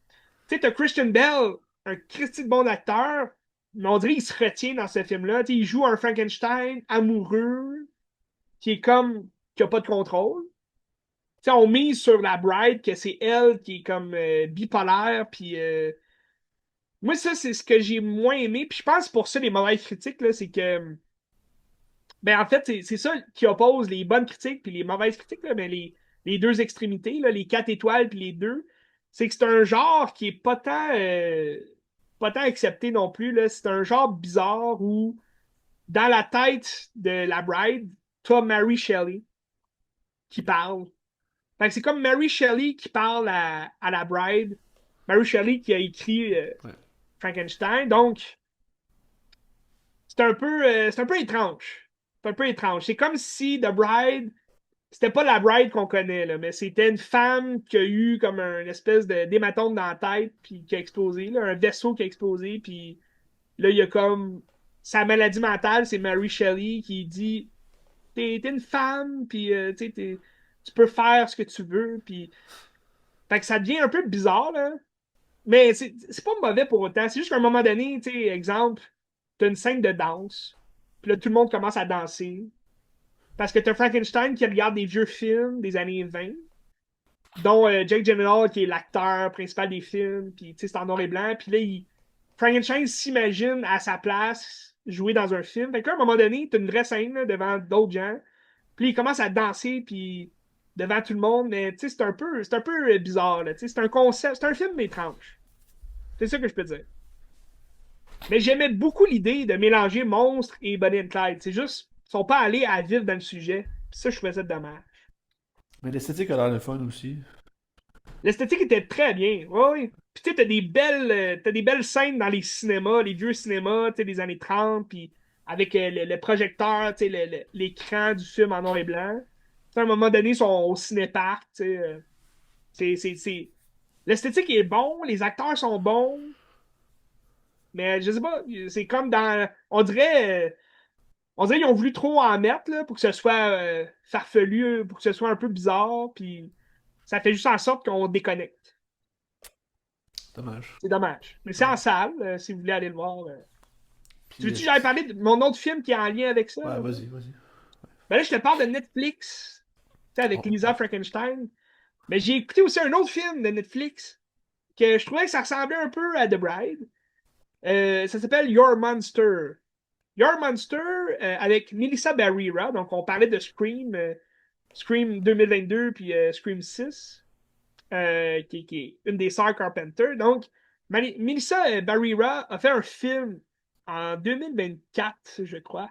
tu sais, t'as Christian Bell, un Christy de bon acteur, mais on dirait qu'il se retient dans ce film-là. Tu sais, il joue un Frankenstein amoureux, qui est comme, qui a pas de contrôle. Tu sais, on mise sur la Bride, que c'est elle qui est comme bipolaire, puis moi, ça, c'est ce que j'ai moins aimé, puis je pense pour ça les mauvaises critiques, là, c'est que, ben, en fait, c'est ça qui oppose les bonnes critiques puis les mauvaises critiques, là, ben, les deux extrémités, là, les 4 étoiles puis les deux, c'est que c'est un genre qui est pas tant accepté non plus, là. C'est un genre bizarre où, dans la tête de la Bride, t'as Mary Shelley qui parle. Fait que c'est comme Mary Shelley qui parle à la Bride. Mary Shelley qui a écrit Ouais. Frankenstein. Donc, c'est un peu étrange. C'est un peu étrange. C'est comme si The Bride, c'était pas la Bride qu'on connaît, là, mais c'était une femme qui a eu comme un espèce de d'hématome dans la tête, puis qui a explosé, là, un vaisseau qui a explosé, puis là, il y a comme sa maladie mentale, c'est Mary Shelley qui dit t'es une femme, puis tu sais, tu peux faire ce que tu veux, puis fait que ça devient un peu bizarre, là. Mais c'est pas mauvais pour autant. C'est juste qu'à un moment donné, tu sais, exemple, t'as une scène de danse, puis là, tout le monde commence à danser. Parce que t'as Frankenstein qui regarde des vieux films des années 20, dont Jake Gyllenhaal, qui est l'acteur principal des films, puis tu sais, c'est en noir et blanc. Puis là, Frankenstein s'imagine à sa place jouer dans un film. Fait que là, à un moment donné, t'as une vraie scène là, devant d'autres gens. Puis il commence à danser, puis devant tout le monde. Mais tu sais, c'est un peu bizarre. Là, tu sais, c'est un concept, c'est un film étrange. C'est ça que je peux dire. Mais j'aimais beaucoup l'idée de mélanger monstre et Bonnie and Clyde. C'est juste, ils sont pas allés à vif dans le sujet. Puis ça, je trouvais ça dommage. Mais l'esthétique a l'air de fun aussi. L'esthétique était très bien. Ouais, ouais. Puis tu sais, t'as des belles scènes dans les cinémas, les vieux cinémas, tu sais, des années 30, puis avec le projecteur, tu sais, l'écran du film en noir et blanc. Tu sais, à un moment donné, ils sont au cinépark, tu sais. L'esthétique est bon, les acteurs sont bons, mais je sais pas, c'est comme dans. On dirait qu'ils ont voulu trop en mettre, là, pour que ce soit farfelu, pour que ce soit un peu bizarre, puis ça fait juste en sorte qu'on déconnecte. Dommage. C'est dommage. Mais c'est Ouais. en salle, si vous voulez aller le voir. Tu Puis, veux-tu que j'avais parlé de mon autre film qui est en lien avec ça? ouais, Un peu? vas-y, vas-y. Ben là, je te parle de Netflix, tu sais, avec Lisa Frankenstein. Mais j'ai écouté aussi un autre film de Netflix que je trouvais que ça ressemblait un peu à The Bride. Ça s'appelle Your Monster. Your Monster avec Melissa Barrera. Donc, on parlait de Scream, Scream 2022 puis Scream 6, qui est une des sœurs Carpenter. Donc, Melissa Barrera a fait un film en 2024, je crois.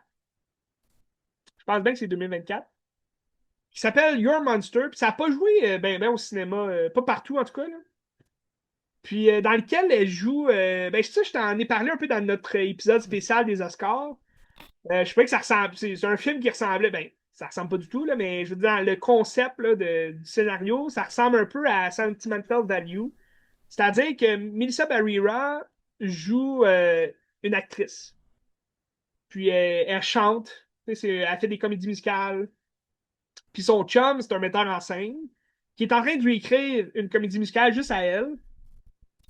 Je pense bien que c'est 2024. Qui s'appelle Your Monster. Puis ça n'a pas joué ben au cinéma, pas partout en tout cas. Là. Puis dans lequel elle joue. Ben, ça, je t'en ai parlé un peu dans notre épisode spécial des Oscars. Je trouvais que ça ressemble. C'est un film qui ressemblait. Ben, ça ressemble pas du tout, là, mais je veux dire, le concept là, du scénario, ça ressemble un peu à Sentimental Value. C'est-à-dire que Melissa Barrera joue une actrice. Puis elle chante, elle fait des comédies musicales. Puis son chum, c'est un metteur en scène qui est en train de lui écrire une comédie musicale juste à elle.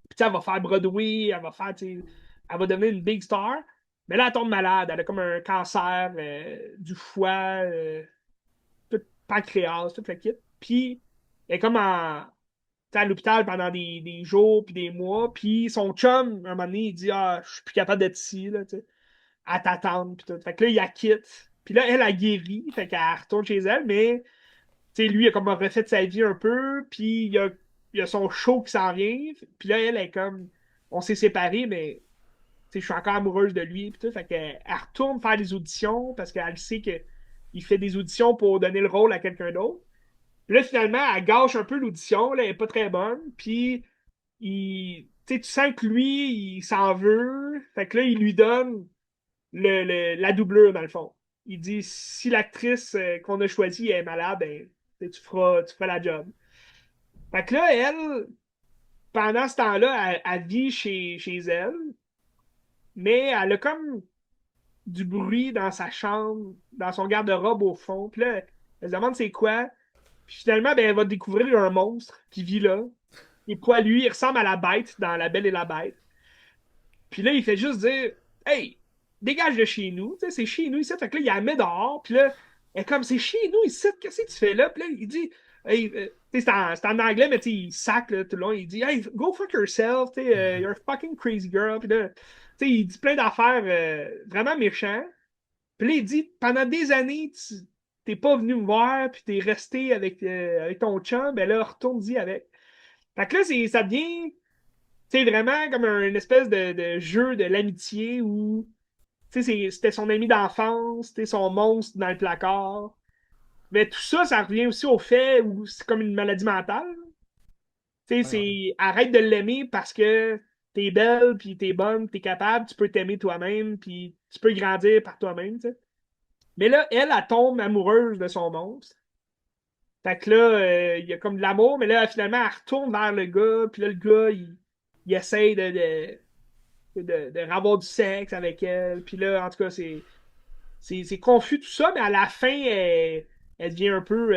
Puis elle va faire Broadway, elle va devenir une big star. Mais là, elle tombe malade. Elle a comme un cancer du foie, tout pancréas, tout le kit. Puis elle est comme à l'hôpital pendant des jours puis des mois. Puis son chum, un moment donné, il dit ah, je suis plus capable d'être ici, là, à t'attendre. Puis tout. Fait que là, il la quitte. Puis là, elle a guéri. Fait qu'elle retourne chez elle, mais lui, il a comme refait sa vie un peu. Puis il y a son show qui s'en vient. Puis là, elle est comme on s'est séparés, mais je suis encore amoureuse de lui. Puis tout. Fait qu'elle retourne faire des auditions parce qu'elle sait qu'il fait des auditions pour donner le rôle à quelqu'un d'autre. Puis là, finalement, elle gâche un peu l'audition, là, elle est pas très bonne. Puis, tu sens que lui, il s'en veut. Fait que là, il lui donne la doublure, dans le fond. Il dit, si l'actrice qu'on a choisie est malade, ben, tu feras la job. Fait que là, elle, pendant ce temps-là, elle vit chez elle, mais elle a comme du bruit dans sa chambre, dans son garde-robe au fond. Puis là, elle se demande c'est quoi. Puis finalement, ben, elle va découvrir un monstre qui vit là. Il est poilu, il ressemble à la bête dans La Belle et la Bête. Puis là, il fait juste dire hey, dégage de chez nous. Tu sais, c'est chez nous ici. Fait que là, il la met dehors. Puis là, elle est comme c'est chez nous ici. Qu'est-ce que tu fais là? Puis là, il dit hey, tu sais, c'est en anglais, mais tu sais, il sac là, tout le long. Il dit hey, go fuck yourself. Tu sais, you're a fucking crazy girl. Puis là, tu sais, il dit plein d'affaires vraiment méchantes. Puis là, il dit pendant des années, tu t'es pas venu me voir, puis t'es resté avec ton chum, ben là, retourne-y avec. Fait que là, ça devient, vraiment comme une espèce de jeu de l'amitié où, c'était son ami d'enfance, son monstre dans le placard. Mais tout ça, ça revient aussi au fait où c'est comme une maladie mentale. Ouais, ouais. Arrête de l'aimer parce que t'es belle, puis t'es bonne, t'es capable, tu peux t'aimer toi-même, puis tu peux grandir par toi-même, tu sais. Mais là, elle tombe amoureuse de son monstre. Fait que là, il y a comme de l'amour, mais là, finalement, elle retourne vers le gars, puis là, le gars, il essaye de avoir du sexe avec elle. Puis là, en tout cas, c'est confus tout ça, mais à la fin, elle devient un peu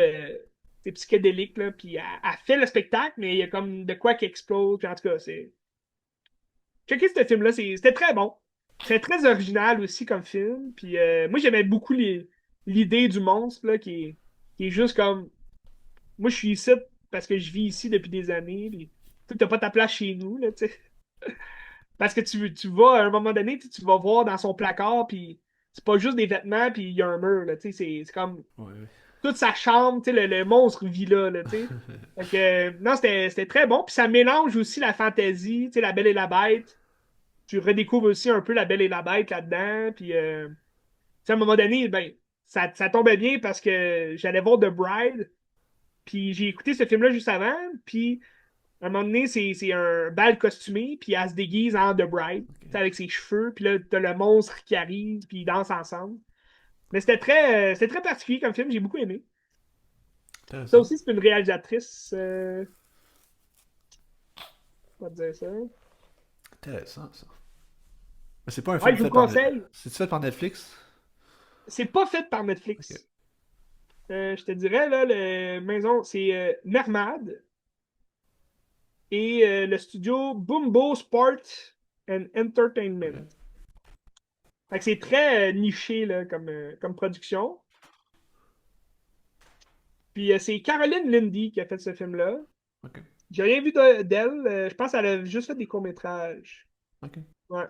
psychédélique, là, puis elle fait le spectacle, mais il y a comme de quoi qui explose, puis en tout cas, c'est. Checker ce film-là, c'était très bon. C'est très original aussi comme film, puis moi, j'aimais beaucoup l'idée du monstre, là, qui est juste comme moi, je suis ici parce que je vis ici depuis des années. Puis, tu n'as pas ta place chez nous, là, tu sais. Parce que tu vas, à un moment donné, tu vas voir dans son placard, puis c'est pas juste des vêtements, puis il y a un mur, là, tu sais. C'est comme Ouais, toute sa chambre, tu sais, le monstre vit là, tu sais. Fait que, non, c'était très bon. Puis ça mélange aussi la fantaisie, tu sais, La Belle et la Bête. Tu redécouvres aussi un peu La Belle et la Bête là-dedans. Puis, tu sais, à un moment donné, ben, ça tombait bien parce que j'allais voir The Bride. Puis j'ai écouté ce film-là juste avant, puis à un moment donné, c'est un bal costumé, puis elle se déguise en The Bride, tu sais, ok. avec ses cheveux, puis là, t'as le monstre qui arrive, puis ils dansent ensemble. Mais c'était très particulier comme film, j'ai beaucoup aimé. Ça Intéressant. aussi, c'est une réalisatrice, on va dire ça. Intéressant, ça. Mais c'est pas un Ouais, film je vous fait le par... conseille. C'est fait par Netflix? C'est pas fait par Ok. Netflix. Je te dirais, là, c'est Mermad et le studio Bumbo Sport and Entertainment. Ok. Fait que c'est très niché là, comme production. Puis c'est Caroline Lindy qui a fait ce film-là. Ok. J'ai rien vu d'elle. Je pense qu'elle a juste fait des courts-métrages. Ok. Ouais.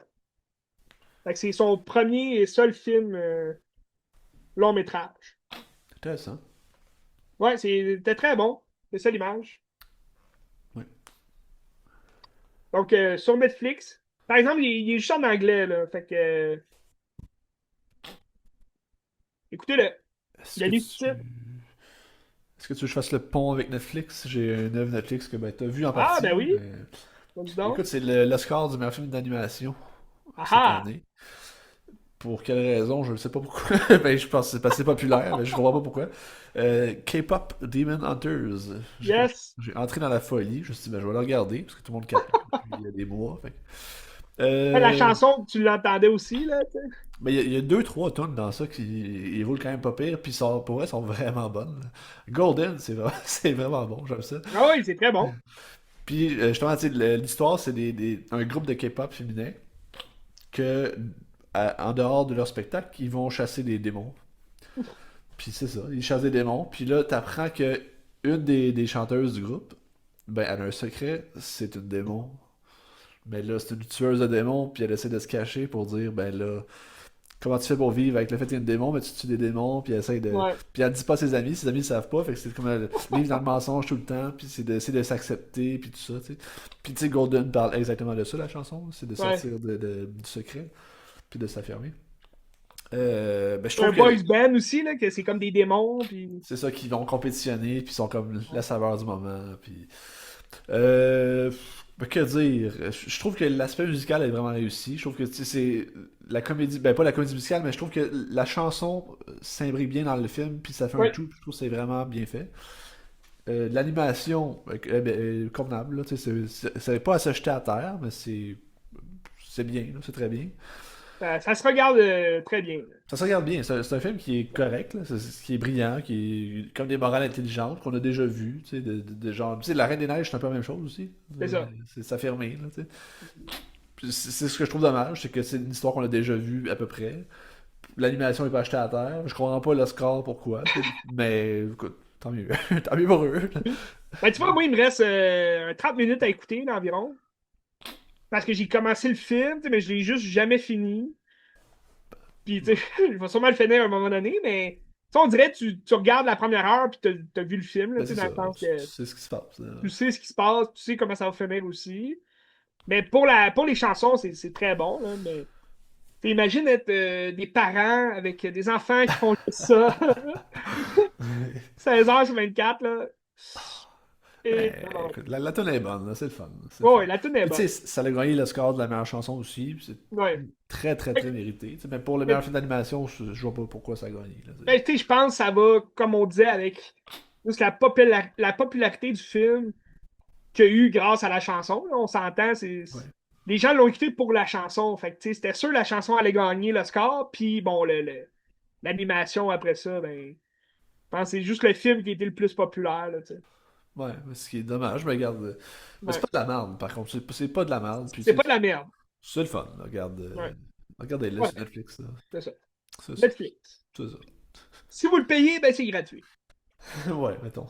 Fait que c'est son premier et seul film long-métrage. Intéressant. Ouais, c'était très bon. C'est ça l'image. Ouais. Donc sur Netflix. Par exemple, il est juste en anglais, là. Fait que écoutez-le. Est-ce Il y a que des tu... sous-titres. Est-ce que tu veux que je fasse le pont avec Netflix? J'ai une œuvre Netflix que ben, t'as vu en Ah, partie, ben là, oui. mais... Bon, dis donc. Écoute, c'est l'Oscar du meilleur film d'animation Ah cette ah! année. Pour quelle raison, je ne sais pas pourquoi. Ben, je pense que c'est parce que c'est populaire, mais je comprends pas pourquoi. K-pop Demon Hunters. Yes. J'ai entré dans la folie. Je me suis dit, ben, je vais le regarder, parce que tout le monde capote depuis il y a des mois. Fait que- La Euh, chanson, tu l'entendais aussi, là, tu sais. mais il y a deux, trois tonnes dans ça qui ils roulent quand même pas pire, puis pour vrai, sont vraiment bonnes. Là. Golden, c'est vraiment, c'est vraiment bon, j'aime ça. Ah oui, c'est très bon. Puis justement, tu sais, l'histoire, c'est un groupe de K-pop féminin que, en dehors de leur spectacle, ils vont chasser des démons. Puis c'est ça, ils chassent des démons. Puis là, t'apprends que une des chanteuses du groupe, ben, elle a un secret, c'est une démon. Mais là, c'est une tueuse de démons, puis elle essaie de se cacher pour dire, ben là, comment tu fais pour vivre avec le fait qu'il y a une démon, mais tu tues des démons, puis elle essaie de. Ouais. Puis elle dit pas à ses amis le savent pas, fait que c'est comme elle vivre dans le mensonge tout le temps, puis c'est d'essayer de s'accepter, puis tout ça, tu sais. Puis tu sais, Golden parle exactement de ça, la chanson, c'est de Ouais. sortir du secret, puis de s'affirmer. Ben, je Un trouve que boys band aussi, là, que c'est comme des démons, puis... c'est ça qu'ils vont compétitionner, puis ils sont comme la saveur du moment, puis. Euh, ben, que dire? Je trouve que l'aspect musical est vraiment réussi. Je trouve que tu sais, c'est la comédie, ben pas la comédie musicale, mais je trouve que la chanson s'imbrique bien dans le film, puis ça fait un Ouais. tout. Je trouve que c'est vraiment bien fait. L'animation, convenable, là, tu sais, c'est pas à se jeter à terre, mais c'est bien, là, c'est très bien. Ça se regarde très bien. Ça se regarde bien. C'est un film qui est correct, là, qui est brillant, qui est comme des morales intelligentes qu'on a déjà vues, tu sais, de genre. Tu sais, La Reine des Neiges, c'est un peu la même chose aussi. C'est ça. C'est s'affirmer, là, tu sais. Puis c'est ce que je trouve dommage, c'est que c'est une histoire qu'on a déjà vue à peu près. L'animation est pas achetée à terre. Je comprends pas le score, pourquoi. Tu sais. Mais écoute, tant mieux. Tant mieux pour eux. Ben, tu vois, moi, il me reste 30 minutes à écouter, là, environ. Parce que j'ai commencé le film, tu sais, mais je l'ai juste jamais fini. Puis, tu sais, je vais sûrement le finir à un moment donné, mais... Tu sais, on dirait, tu regardes la première heure, puis t'as vu le film, là, Ben tu sais, c'est dans ça. le sens que C'est ce qui se passe. tu sais ce qui se passe, tu sais comment ça va finir aussi. Mais pour les chansons, c'est très bon, là, mais... T'imagines être des parents avec des enfants qui font juste ça, 16 heures sur 24, là. Et... Ben, écoute, la tune est bonne, là, c'est le fun. C'est le Ouais, fun. ouais, la tune est Puis tu bonne. sais, ça a gagné le score de la meilleure chanson aussi. Puis c'est Ouais. très, très, très mérité. Tu sais, même pour le meilleur film d'animation, je vois pas pourquoi ça a gagné. Là, tu sais. Ben, tu sais, je pense que ça va, comme on disait, avec juste la popularité du film qu'il y a eu grâce à la chanson. Là, on s'entend, Ouais. les gens l'ont écouté pour la chanson. Fait que, tu sais, c'était sûr que la chanson allait gagner le score. Puis, bon, l'animation après ça, ben, je pense que c'est juste le film qui a été le plus populaire. Là, tu sais. Ouais, mais ce qui est dommage, mais regarde. Mais c'est Ouais. pas de la merde, par contre. C'est pas de la merde. Puis C'est tu pas sais, de la merde. c'est le fun. Là, regarde. Ouais. Regardez-le Ouais, sur Netflix. Là. c'est ça. C'est ça. Netflix. C'est ça. Si vous le payez, ben, c'est gratuit. Ouais, mettons.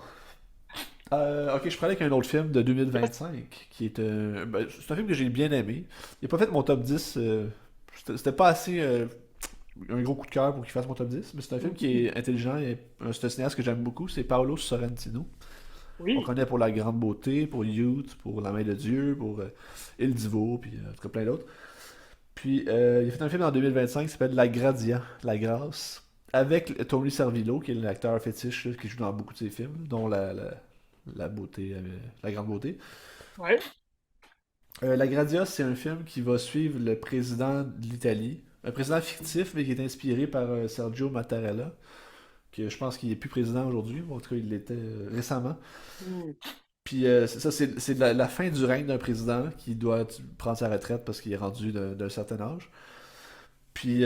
Ok, je parlais avec un autre film de Yes. 2025 qui est c'est un film que j'ai bien aimé. Il a pas fait mon top 10. C'était pas assez un gros coup de cœur pour qu'il fasse mon top 10, mais c'est un film qui est intelligent et c'est un cinéaste que j'aime beaucoup. C'est Paolo Sorrentino. On Oui. connaît pour La Grande Beauté, pour Youth, pour La Main de Dieu, pour Il Divo, puis en tout cas plein d'autres. Puis il a fait un film en 2025 qui s'appelle La Gradia, La Grâce, avec Tony Servillo, qui est l'acteur fétiche là, qui joue dans beaucoup de ses films, dont la beauté, La Grande Beauté. Ouais. La Gradia, c'est un film qui va suivre le président de l'Italie, un président fictif, mais qui est inspiré par Sergio Mattarella, que je pense qu'il est plus président aujourd'hui, ou en tout cas il l'était récemment. Hmm. Puis c'est ça, c'est la fin du règne d'un président qui doit prendre sa retraite parce qu'il est rendu d'un certain âge. Puis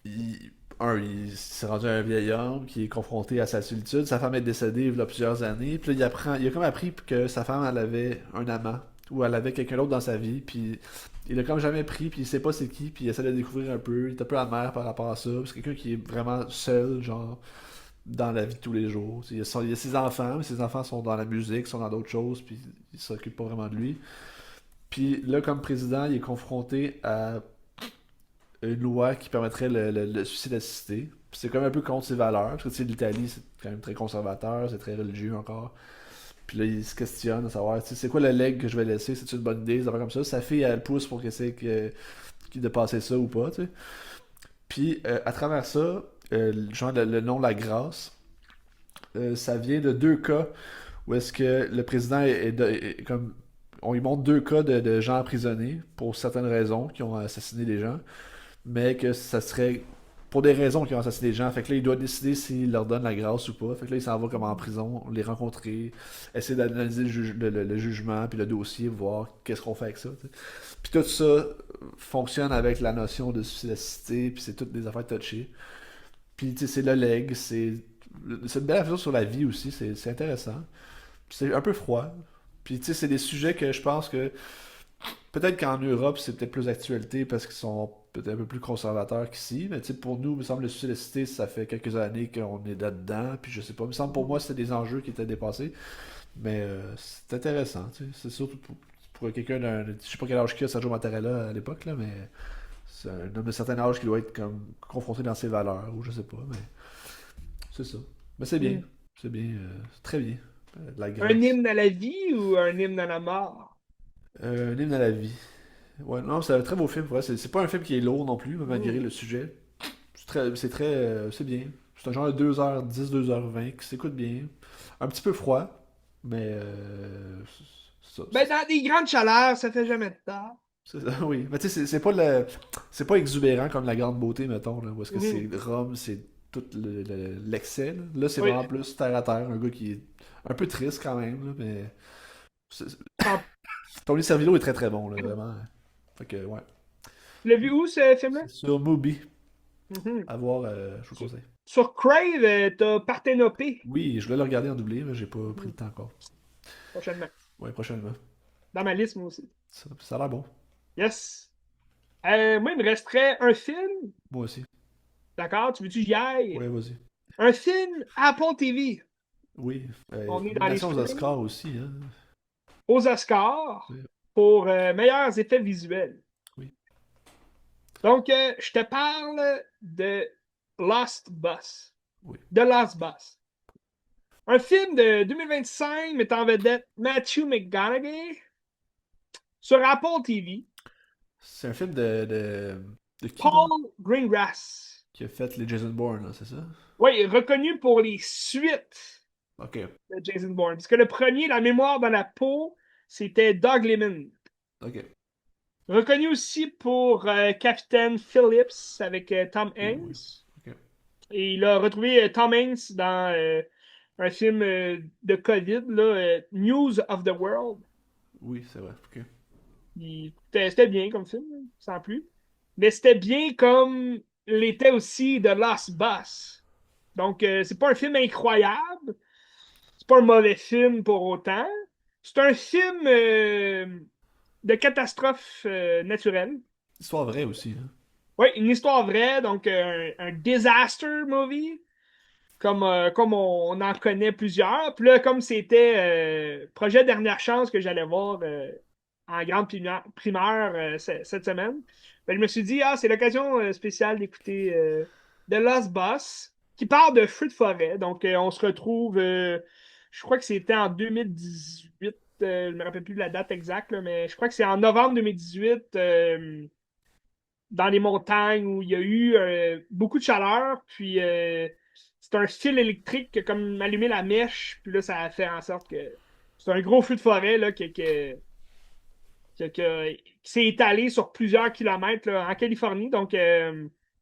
il s'est rendu un vieil homme qui est confronté à sa solitude. Sa femme est décédée il y a plusieurs années. Puis là, il a comme appris que sa femme, elle avait un amant ou elle avait quelqu'un d'autre dans sa vie. Puis il l'a comme jamais pris, puis il sait pas c'est qui, puis il essaie de le découvrir un peu. Il est un peu amer par rapport à ça. C'est quelqu'un qui est vraiment seul, genre dans la vie de tous les jours. Il y a ses enfants, mais ses enfants sont dans la musique, sont dans d'autres choses, puis il s'occupe pas vraiment de lui. Puis là, comme président, il est confronté à une loi qui permettrait le suicide assisté. Puis c'est comme un peu contre ses valeurs, parce que tu sais, l'Italie, c'est quand même très conservateur, c'est très religieux encore. Puis là, il se questionne à savoir, tu sais, c'est quoi le leg que je vais laisser, c'est une bonne idée, ça va comme ça. Sa fille, elle pousse pour qu'elle de passer ça ou pas, tu sais. Puis à travers ça, genre le nom La Grâce, ça vient de deux cas où est-ce que le président comme on lui montre deux cas de gens emprisonnés pour certaines raisons qui ont assassiné des gens. mais que ça serait pour des raisons qu'ils ont assassiné des gens. Fait que là, il doit décider s'il leur donne la grâce ou pas. Fait que là, il s'en va comme en prison, les rencontrer, essayer d'analyser le jugement, puis le dossier, voir qu'est-ce qu'on fait avec ça. T'sais. Puis tout ça fonctionne avec la notion de suicidacité, puis c'est toutes des affaires touchées. Puis tu sais, c'est le leg, c'est une belle affaire sur la vie aussi, c'est intéressant. Puis c'est un peu froid. Puis tu sais, c'est des sujets que je pense que peut-être qu'en Europe, c'est peut-être plus d'actualité parce qu'ils sont peut-être un peu plus conservateurs qu'ici. Mais tu sais, pour nous, il me semble le suicide assisté, ça fait quelques années qu'on est là-dedans. Puis je sais pas, il me semble pour moi, c'était des enjeux qui étaient dépassés. Mais c'est intéressant, tu sais. C'est surtout pour quelqu'un d'un. Je sais pas quel âge qu'il a, Sergio Mattarella à l'époque, là, mais c'est un homme de certain âge qui doit être comme confronté dans ses valeurs, ou je sais pas, mais c'est ça. Mais c'est bien. Mm. C'est bien. C'est très bien. De la Un grâce. hymne à la vie ou un hymne à la mort? Un hymne à la vie. Ouais, non, c'est un très beau film, pour vrai. C'est pas un film qui est lourd non plus, malgré Mm. le sujet. C'est bien. C'est un genre de 2h10, 2h20 qui s'écoute bien. Un petit peu froid, mais c'est ça. Ben, dans des grandes chaleurs, ça fait jamais de tort. Oui, mais tu sais, c'est pas exubérant comme La Grande Beauté, mettons, là, où est-ce que c'est Mhm. Rome, c'est tout l'excès. Là, c'est Oui. vraiment plus terre à terre, un gars qui est un peu triste quand même, là, mais c'est- En- Tony Servillo est très très bon, là, vraiment. Fait que, ouais. Tu l'as vu où, ce film-là? C'est sur Mubi. Mhm. À voir, je vous Sur, conseille. sur Crave, t'as Parthénopée Oui, je voulais le regarder en doublé, mais j'ai pas pris Mhm. le temps encore. prochainement. Ouais, prochainement. Dans ma liste, moi aussi. Ça a l'air bon. Yes. Moi, il me resterait un film. Moi aussi. D'accord? Tu veux-tu que j'y aille? Ouais, vas-y. Un film Apple TV. Oui. On est dans les Nomination aux streamings. Oscars aussi, hein. Aux Oscars Oui. pour meilleurs effets visuels. Oui. Donc, je te parle de Lost Bus. Oui. The Lost Bus. Un film de 2025 mettant en vedette Matthew McConaughey sur Apple TV. C'est un film de qui, donc? Paul Greengrass. Qui a fait les Jason Bourne, là, c'est ça? Oui, reconnu pour les suites Ok. de Jason Bourne. Parce que le premier, La mémoire dans la peau, c'était Doug Liman. Ok. Reconnu aussi pour Captain Phillips avec Tom Oui, oui. Hanks. Ok. Et il a retrouvé Tom Hanks dans un film de COVID, là, News of the World. Oui, c'est vrai. Ok. C'était bien comme film, hein, sans plus. Mais c'était bien comme l'était aussi The Last Boss. Donc, c'est pas un film incroyable. C'est pas un mauvais film pour autant. C'est un film de catastrophe naturelle. Histoire vraie aussi, hein. Oui, une histoire vraie, donc un disaster movie, comme on en connaît plusieurs. Puis là, comme c'était projet Dernière Chance que j'allais voir en grande primeur cette semaine, ben, je me suis dit, ah, c'est l'occasion spéciale d'écouter The Lost Boss, qui parle de feux de forêt. Donc, on se retrouve, je crois que c'était en 2018, je ne me rappelle plus de la date exacte, là, mais je crois que c'est en novembre 2018. Dans les montagnes où il y a eu beaucoup de chaleur, puis c'est un fil électrique qui a comme allumé la mèche, puis là, ça a fait en sorte que c'est un gros feu de forêt là, qui s'est étalé sur plusieurs kilomètres là, en Californie. Donc,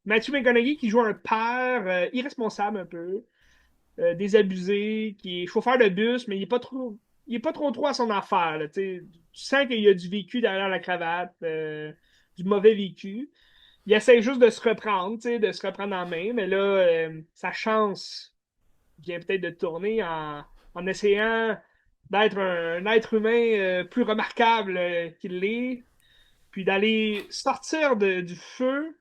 Matthew McConaughey qui joue un père irresponsable un peu, désabusé, qui est chauffeur de bus, mais il est pas trop à son affaire. Là, tu sens qu'il y a du vécu derrière la cravate, du mauvais vécu. Il essaie juste de se reprendre, tu sais, de se reprendre en main, mais là, sa chance vient peut-être de tourner en essayant d'être un être humain plus remarquable qu'il l'est, puis d'aller sortir du feu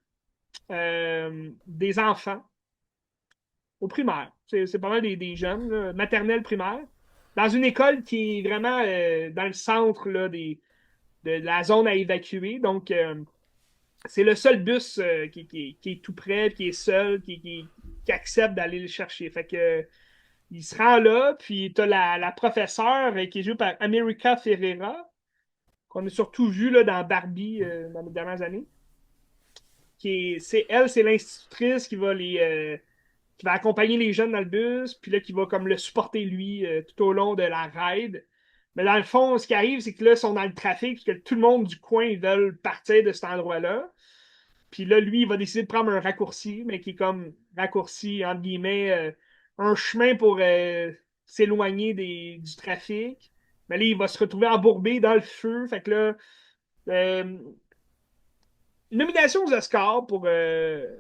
des enfants au primaire. C'est pas mal des jeunes, là, maternelle, primaire, dans une école qui est vraiment dans le centre là, de la zone à évacuer. Donc, c'est le seul bus qui est tout près, qui est seul, qui accepte d'aller le chercher. Fait que il se rend là, puis t'as la professeure qui est jouée par America Ferrera, qu'on a surtout vu là, dans Barbie dans les dernières années. C'est l'institutrice qui va accompagner les jeunes dans le bus, puis là, qui va comme le supporter lui tout au long de la ride. Mais dans le fond, ce qui arrive, c'est que là, ils sont dans le trafic, parce que tout le monde du coin, ils veulent partir de cet endroit-là. Puis là, lui, il va décider de prendre un raccourci, mais qui est comme raccourci, entre guillemets, un chemin pour s'éloigner du trafic. Mais là, il va se retrouver embourbé dans le feu. Fait que là, euh, nomination aux Oscars pour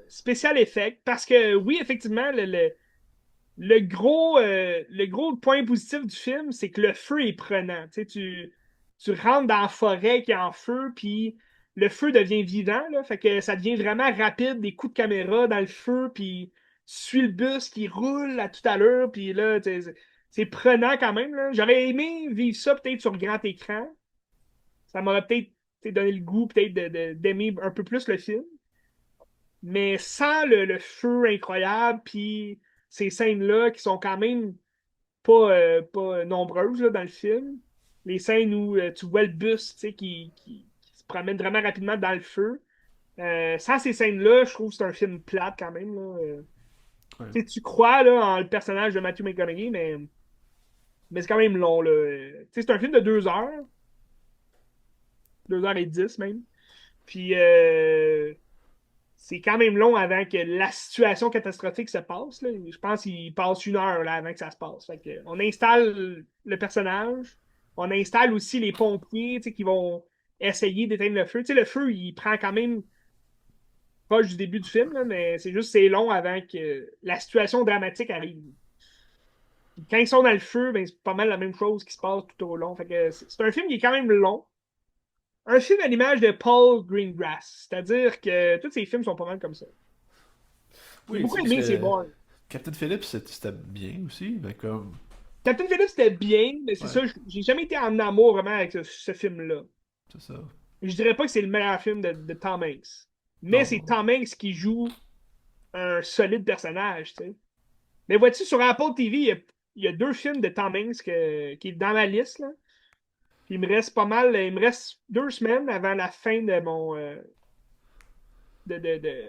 spécial effect. Parce que oui, effectivement, le gros point positif du film, c'est que le feu est prenant. Tu sais, tu rentres dans la forêt qui est en feu, puis le feu devient vivant, là, fait que ça devient vraiment rapide, des coups de caméra dans le feu, puis tu suis le bus qui roule à toute allure, puis là, c'est prenant quand même, là. J'aurais aimé vivre ça peut-être sur grand écran. Ça m'aurait peut-être donné le goût peut-être d'aimer un peu plus le film. Mais sans le feu incroyable, puis ces scènes-là qui sont quand même pas nombreuses là, dans le film. Les scènes où tu vois le bus qui se promène vraiment rapidement dans le feu. Sans ces scènes-là, je trouve que c'est un film plate quand même. Là. Ouais. Tu crois là, en le personnage de Matthew McConaughey, mais c'est quand même long. Là. C'est un film de 2 heures, 2h10 même. Puis c'est quand même long avant que la situation catastrophique se passe. Là. Je pense qu'il passe 1 heure là, avant que ça se passe. Fait que, on installe le personnage. On installe aussi les pompiers qui vont essayer d'éteindre le feu. Le feu, il prend quand même proche du début du film, là, mais c'est juste c'est long avant que la situation dramatique arrive. Quand ils sont dans le feu, ben, c'est pas mal la même chose qui se passe tout au long. Fait que c'est un film qui est quand même long. Un film à l'image de Paul Greengrass. C'est-à-dire que tous ces films sont pas mal comme ça. J'ai Oui, tu beaucoup sais, parce aimé C'est que Bourne. Captain Phillips, c'était bien aussi, mais comme. Captain Phillips, c'était bien, mais c'est Ouais, ça, j'ai jamais été en amour vraiment avec ce film-là. c'est ça. Je dirais pas que c'est le meilleur film de Tom Hanks. Mais Non, c'est non. Tom Hanks qui joue un solide personnage, tu sais. Mais vois-tu, sur Apple TV, il y a 2 films de Tom Hanks qui est dans ma liste, là. Puis il me reste pas mal, il me reste 2 semaines avant la fin de de, de, de,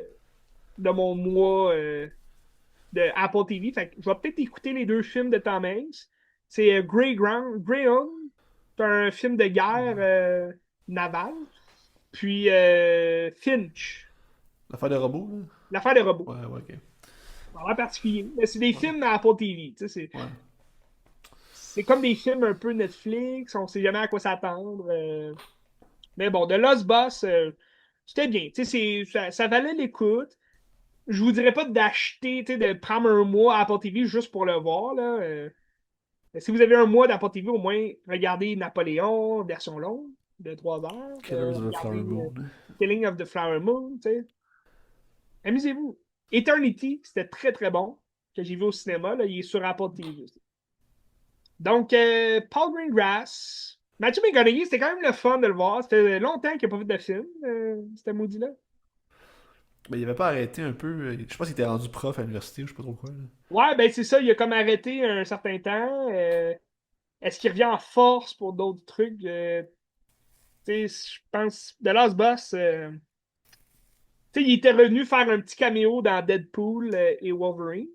de mon mois de Apple TV. Fait que je vais peut-être écouter les 2 films de Tom Hanks. C'est Greyhound. C'est un film de guerre navale. Puis Finch, L'affaire de robot, là? l'affaire des robots. Ouais, ouais, ok. En particulier. Mais c'est des Ouais, films à Apple TV. ouais. C'est comme des films un peu Netflix. On sait jamais à quoi s'attendre. Mais bon, The Lost Boss, c'était bien. Ça valait l'écoute. Je vous dirais pas d'acheter, de prendre un mois à Apple TV juste pour le voir. Là. Si vous avez un mois d'Apple TV, au moins, regardez Napoléon, version longue, de 3 heures. Killers of the Regardez Flower Moon. Killing of the Flower Moon. Amusez-vous. Eternity, c'était très très bon, que j'ai vu au cinéma. Là, il est sur Apple TV aussi. Donc, Paul Greengrass. Matthew McConaughey, c'était quand même le fun de le voir. Ça fait longtemps qu'il n'a pas fait de film, c'était maudit-là. Mais il avait pas arrêté un peu. Je pense qu'il était rendu prof à l'université ou je sais pas trop quoi, là. Ouais, ben c'est ça, il a comme arrêté un certain temps. Est-ce qu'il revient en force pour d'autres trucs? Je pense, The Last Boss, il était revenu faire un petit caméo dans Deadpool et Wolverine.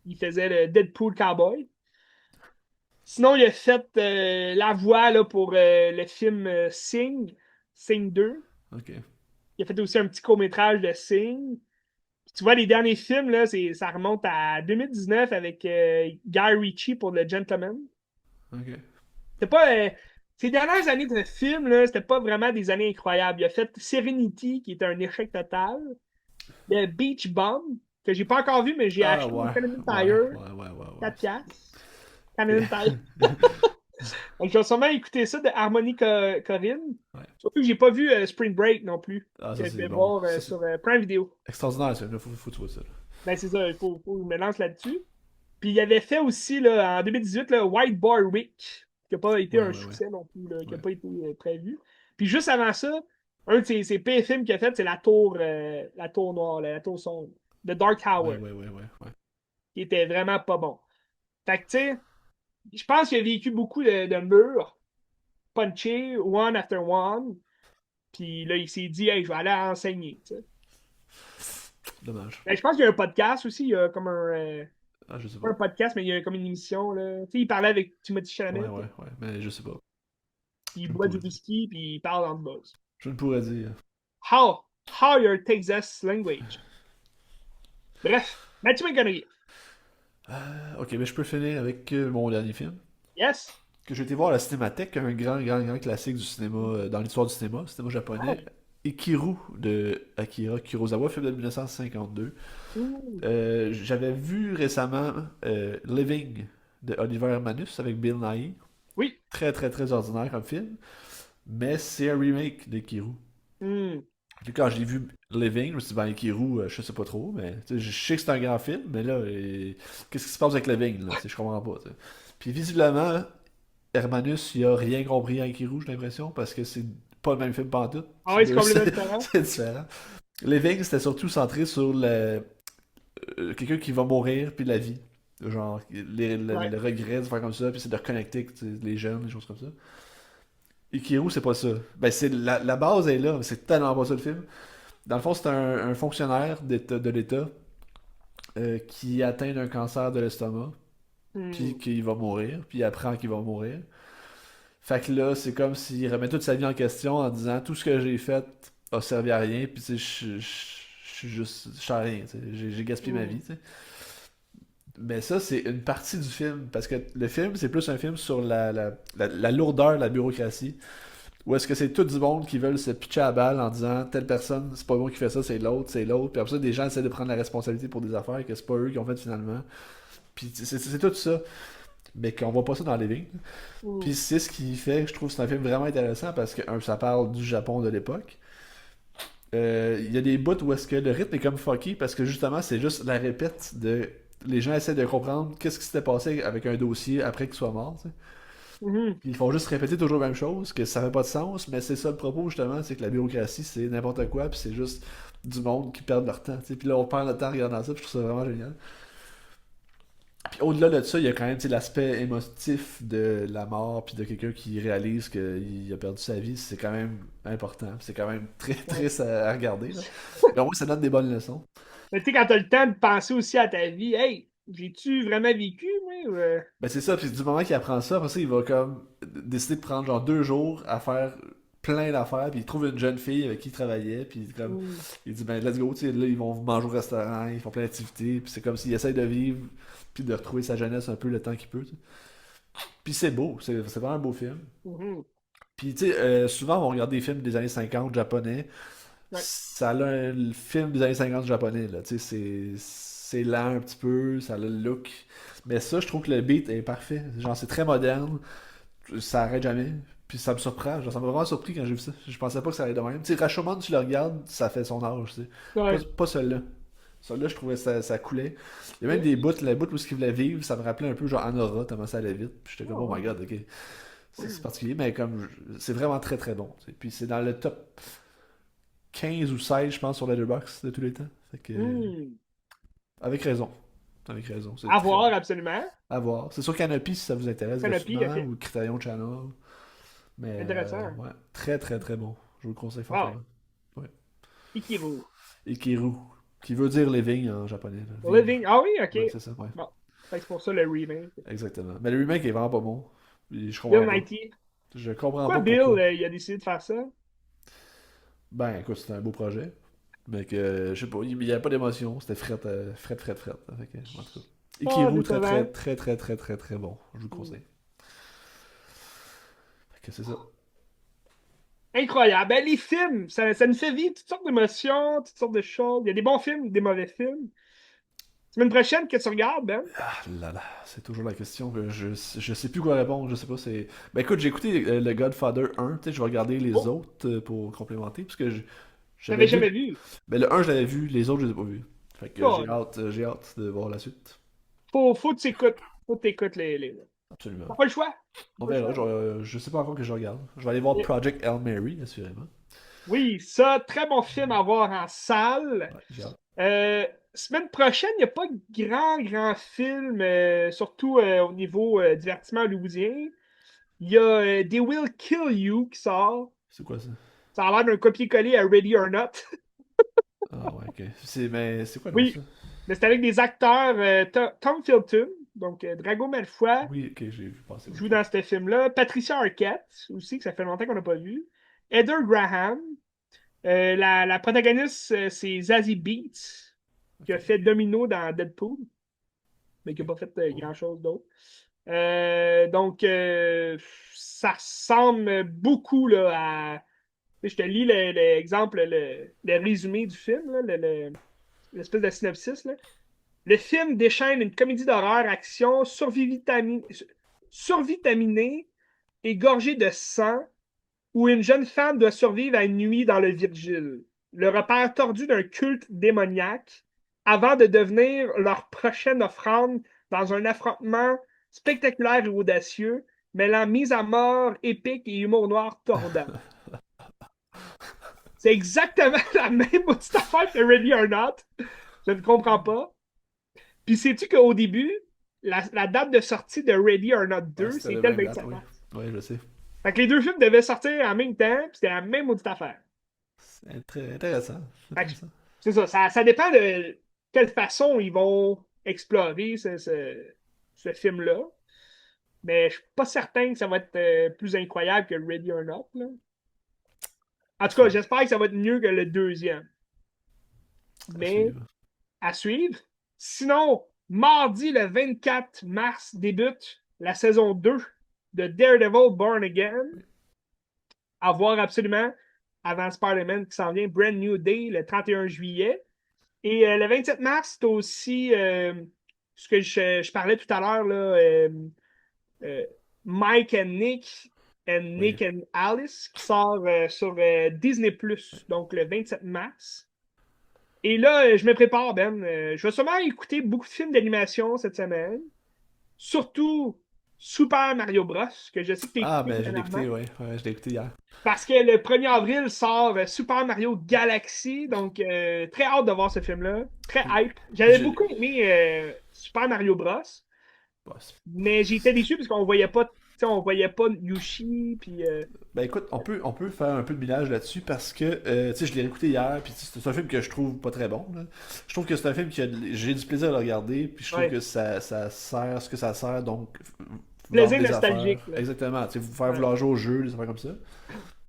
Il faisait le Deadpool Cowboy. Sinon, il a fait la voix là, pour le film Sing 2. Ok. Il a fait aussi un petit court-métrage de Sing. Puis tu vois, les derniers films, là, ça remonte à 2019 avec Guy Ritchie pour The Gentleman. Ok. C'était pas. Ces dernières années de film, là, c'était pas vraiment des années incroyables. Il a fait Serenity, qui est un échec total. Le Beach Bum, que j'ai pas encore vu, mais j'ai Ah, acheté au ouais. Canadian Ouais, Tire, ouais, ouais, ouais, 4 ouais. piastres. Canadian Tire. Donc, je vais sûrement écouter ça de Harmony Corinne. Ouais. Surtout que j'ai pas vu Spring Break non plus, Ah, que ça je c'est vais bon. voir Ça c'est sur Prime Video. extraordinaire, ça. Là, faut que tu vois ça, là. Ben, c'est ça, faut que je me lance là-dessus. Puis il avait fait aussi là, en 2018 là, White Boy Rick, qui n'a pas été Ouais, un ouais, ouais. succès non plus, là, qui n'a Ouais. pas été prévu. Puis juste avant ça, un de ses pires films qu'il a fait, c'est la tour noire, la tour sombre, The Dark Ouais, Tower, ouais, ouais, ouais, ouais. qui était vraiment pas bon. Fait que tu sais, je pense qu'il a vécu beaucoup de murs, punché, one after one. Puis là, il s'est dit, hey, je vais aller enseigner. Tu sais. Dommage. Ben, je pense qu'il y a un podcast aussi, il y a comme Ah, je sais pas pas. un podcast, mais il y a comme une émission. Là. Tu sais, il parlait avec Timothée Ouais, Chalamet. ouais, ouais. Mais je sais pas. Il Je ne boit du pourrais dire. whisky, puis il parle en buzz. Je ne pourrais dire. How? How Your Texas Language. Bref, Matthew McConaughey. Ok, mais je peux finir avec mon dernier film. Yes. Que j'ai été voir à la Cinémathèque, un grand classique du cinéma, dans l'histoire du cinéma japonais. Oh. Ikiru de Akira Kurosawa, film de 1952. Ouh. J'avais vu récemment Living de Oliver Manus avec Bill Nighy. Oui. Très ordinaire comme film. Mais c'est un remake d'Ikiru. Hmm. Puis quand j'ai vu Living, je me suis dit, ben, Ikiru, je sais pas trop, mais tu sais, je sais que c'est un grand film, mais là, qu'est-ce qui se passe avec Living, là? Tu sais, je comprends pas. Tu sais. Puis visiblement, Hermanus, il a rien compris à Ikiru, j'ai l'impression, parce que c'est pas le même film pantoute. Ah oui, c'est complètement C'est différent. c'est différent. Living, c'était surtout centré sur quelqu'un qui va mourir, puis la vie. Genre, Ouais. le regret de faire comme ça, puis c'est de reconnecter tu sais, les jeunes, des choses comme ça. Ikiru, c'est pas ça. Ben, la base est là, mais c'est tellement pas ça le film. Dans le fond, c'est un fonctionnaire de l'État qui atteint d'un cancer de l'estomac, puis Hmm. qu'il va mourir, puis il apprend qu'il va mourir. Fait que là, c'est comme s'il remet toute sa vie en question en disant tout ce que j'ai fait a servi à rien, puis tu sais, je suis juste, je suis à rien, tu sais, j'ai gaspillé ma Hmm. vie, tu sais. Mais ça, c'est une partie du film, parce que le film, c'est plus un film sur la lourdeur de la bureaucratie, ou est-ce que c'est tout du monde qui veulent se pitcher à balle en disant telle personne, c'est pas moi qui fait ça, c'est l'autre, puis après ça, des gens essaient de prendre la responsabilité pour des affaires que c'est pas eux qui ont fait finalement. Puis c'est tout ça, mais qu'on voit pas ça dans les lignes. Hmm. Puis c'est ce qui fait que je trouve que c'est un film vraiment intéressant parce que, un, ça parle du Japon de l'époque. Il y a des bouts où est-ce que le rythme est comme fucky parce que justement, c'est juste la répète de. Les gens essaient de comprendre qu'est-ce qui s'était passé avec un dossier après qu'il soit mort. Tu sais. Mhm. Puis ils font juste répéter toujours la même chose, que ça fait pas de sens, mais c'est ça le propos justement, c'est que la bureaucratie c'est n'importe quoi, puis c'est juste du monde qui perd leur temps. Tu sais. Puis là, on perd notre temps en regardant ça, puis je trouve ça vraiment génial. Puis au-delà de ça, il y a quand même tu sais, l'aspect émotif de la mort, puis de quelqu'un qui réalise qu'il a perdu sa vie, c'est quand même important. C'est quand même très Ouais. triste à regarder. Là. Mais au moins, ça donne des bonnes leçons. Mais tu sais, quand t'as le temps de penser aussi à ta vie, hey, j'ai-tu vraiment vécu, moi? Ben c'est ça, puis du moment qu'il apprend ça, après ça, il va comme décider de prendre genre 2 jours à faire plein d'affaires, puis il trouve une jeune fille avec qui il travaillait, puis comme, Hmm. il dit ben let's go, tu sais, là ils vont manger au restaurant, ils font plein d'activités, puis c'est comme s'il essaye de vivre, puis de retrouver sa jeunesse un peu le temps qu'il peut. Tu sais. Puis c'est beau, c'est vraiment un beau film. Mhm. Puis, tu sais, souvent, on regarde des films des années 50 japonais. Ouais. Ça a le film des années 50 japonais, là. Tu sais, c'est lent un petit peu, ça a le look. Mais ça, je trouve que le beat est parfait. Genre, c'est très moderne, ça arrête jamais. Puis ça me surprend. Genre, ça m'a vraiment surpris quand j'ai vu ça. Je pensais pas que ça allait de même. Tu sais, Rashomon, tu le regardes, ça fait son âge, tu sais. Ouais. Pas celui-là. Celui-là, je trouvais ça coulait. Il y a même Ok. des bouts, la bout où il voulait vivre, ça me rappelait un peu genre Anora, tellement ça allait vite. Puis j'étais comme, Oh, oh my ouais. god, ok. C'est particulier, mais comme c'est vraiment très bon. Tu sais. Puis c'est dans le top 15 ou 16, je pense, sur Letterboxd de tous les temps. Fait que, Hmm. avec raison. Avec raison. C'est À très voir, bon. absolument. À voir. C'est sur Canopy si ça vous intéresse Canopy, gratuitement ok. ou Criterion Channel. Mais Intéressant. ouais, très bon. Je vous le conseille Wow. fortement. Ouais. Ikiru. Ikiru, qui veut dire living en japonais. Là. Vivre. Living. Ah oui, ok. Ouais, c'est ça, ouais. Bon. Fait que c'est pour ça le remake. Exactement. Mais le remake est vraiment pas bon. Puis je Bill comprends pas. Nighy. Je comprends Pourquoi pas Bill, pourquoi. il a décidé de faire ça? Ben, écoute, c'était un beau projet. Mais que, je sais pas, il n'y avait pas d'émotion. C'était fret. Fait que, en tout cas. Oh, Ikiru, décevant. très bon. Je vous le Hmm. conseille. Fait que c'est ça. Incroyable. Ben, les films, ça nous fait vivre toutes sortes d'émotions, toutes sortes de choses. Il y a des bons films, des mauvais films. Semaine prochaine, qu'est-ce que tu regardes, Ben? Ah là là, c'est toujours la question que je sais plus quoi répondre. Je sais pas, c'est. Ben écoute, j'ai écouté le Godfather 1. Tu sais, je vais regarder les Oh, autres pour complémenter. Parce que j'avais t'avais vu. jamais vu. Ben le 1, je l'avais vu. Les autres, je les ai pas vus. Fait que Oh, j'ai hâte de voir la suite. faut que tu écoutes. Faut que tu écoutes les. Absolument. T'as pas le choix. T'as On pas le verra. choix. Je sais pas encore que je regarde. Je vais aller voir Et- Project Hail Mary, assurément. Oui, ça, très bon film à voir en salle. Ouais, j'ai hâte. Semaine prochaine, il n'y a pas de grand film, surtout au niveau divertissement hollywoodien. Il y a They Will Kill You qui sort. C'est quoi ça? Ça a l'air d'un copier-coller à Ready or Not. Ah ouais, ok. Mais c'est quoi non ça? Oui, mais c'est avec des acteurs Tom Felton, donc Drago Malfoy, Oui, ok, j'ai vu passer. joue Ok. dans ce film-là. Patricia Arquette aussi, que ça fait longtemps qu'on n'a pas vu. Heather Graham. La protagoniste, c'est Zazie Beetz, qui a Ok. fait Domino dans Deadpool, mais qui n'a Ok. pas fait Cool. grand-chose d'autre. Donc, ça ressemble beaucoup là, à. Je te lis l'exemple, le résumé du film, là, l'espèce de synopsis. Là. Le film déchaîne une comédie d'horreur action survitaminée et gorgée de sang où une jeune femme doit survivre à une nuit dans le Virgile, le repère tordu d'un culte démoniaque, avant de devenir leur prochaine offrande dans un affrontement spectaculaire et audacieux, mêlant mise à mort épique et humour noir tordant. C'est exactement la même petite affaire que Ready or Not. Je ne comprends pas. Puis sais-tu qu'au début, la date de sortie de Ready or Not Ouais, 2, c'était le c'était le même date, 27 oui. mars. Ouais, je sais. Fait que les deux films devaient sortir en même temps, puis c'était la même petite affaire. C'est très intéressant. Fait que Intéressant. c'est ça, ça dépend de quelle façon ils vont explorer ce film-là. Mais je suis pas certain que ça va être plus incroyable que Ready or Not. Là. En À tout cas, suivre. j'espère que ça va être mieux que le deuxième. À Mais suivre. à suivre. Sinon, mardi le 24 mars débute la saison 2 de Daredevil Born Again. À voir absolument avant Spider-Man qui s'en vient, Brand New Day le 31 juillet. Et le 27 mars, c'est aussi ce que je parlais tout à l'heure, là, euh, Mike and Oui. Nick and Alice, qui sort sur Disney+, donc le 27 mars. Et là, je me prépare, Ben. Je vais sûrement écouter beaucoup de films d'animation cette semaine. Surtout Super Mario Bros, que je sais que tu as Ah, écouté ben, je l'ai dernièrement. écouté, ouais. Ouais, je l'ai écouté hier. Parce que le 1er avril sort Super Mario Galaxy, donc très hâte de voir ce film-là. Très Puis, hype. puis J'avais beaucoup aimé Super Mario Bros, bah, mais j'ai été déçu parce qu'on voyait pas, tu sais, on voyait pas Yoshi, puis ben écoute, on peut faire un peu de millage là-dessus parce que, tu sais, je l'ai écouté hier, puis c'est un film que je trouve pas très bon, là. Je trouve que c'est un film j'ai du plaisir à le regarder, puis je trouve ouais, que ça sert ce que ça sert, donc vendre plaisir des affaires. nostalgique, là. Exactement, tu sais, vous faire Ouais. vouloir jouer au jeu, des affaires comme ça.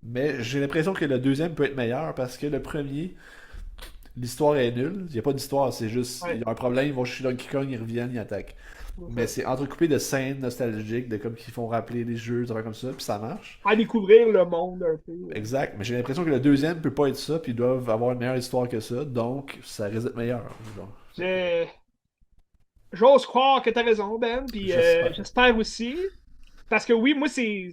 Mais j'ai l'impression que le deuxième peut être meilleur parce que le premier, l'histoire est nulle. Il n'y a pas d'histoire, c'est juste, il Ouais, y a un problème, ils vont chez Donkey Kong, ils reviennent, ils attaquent. c'est Mais ça. c'est entrecoupé de scènes nostalgiques, de comme qui font rappeler les jeux, des affaires comme ça, puis ça marche. À découvrir le monde un peu. Exact, mais j'ai l'impression que le deuxième peut pas être ça, puis ils doivent avoir une meilleure histoire que ça, donc ça risque d'être meilleur. Genre. Je- J'ose croire que tu as raison, Ben, puis J'espère. j'espère aussi. Parce que oui, moi, c'est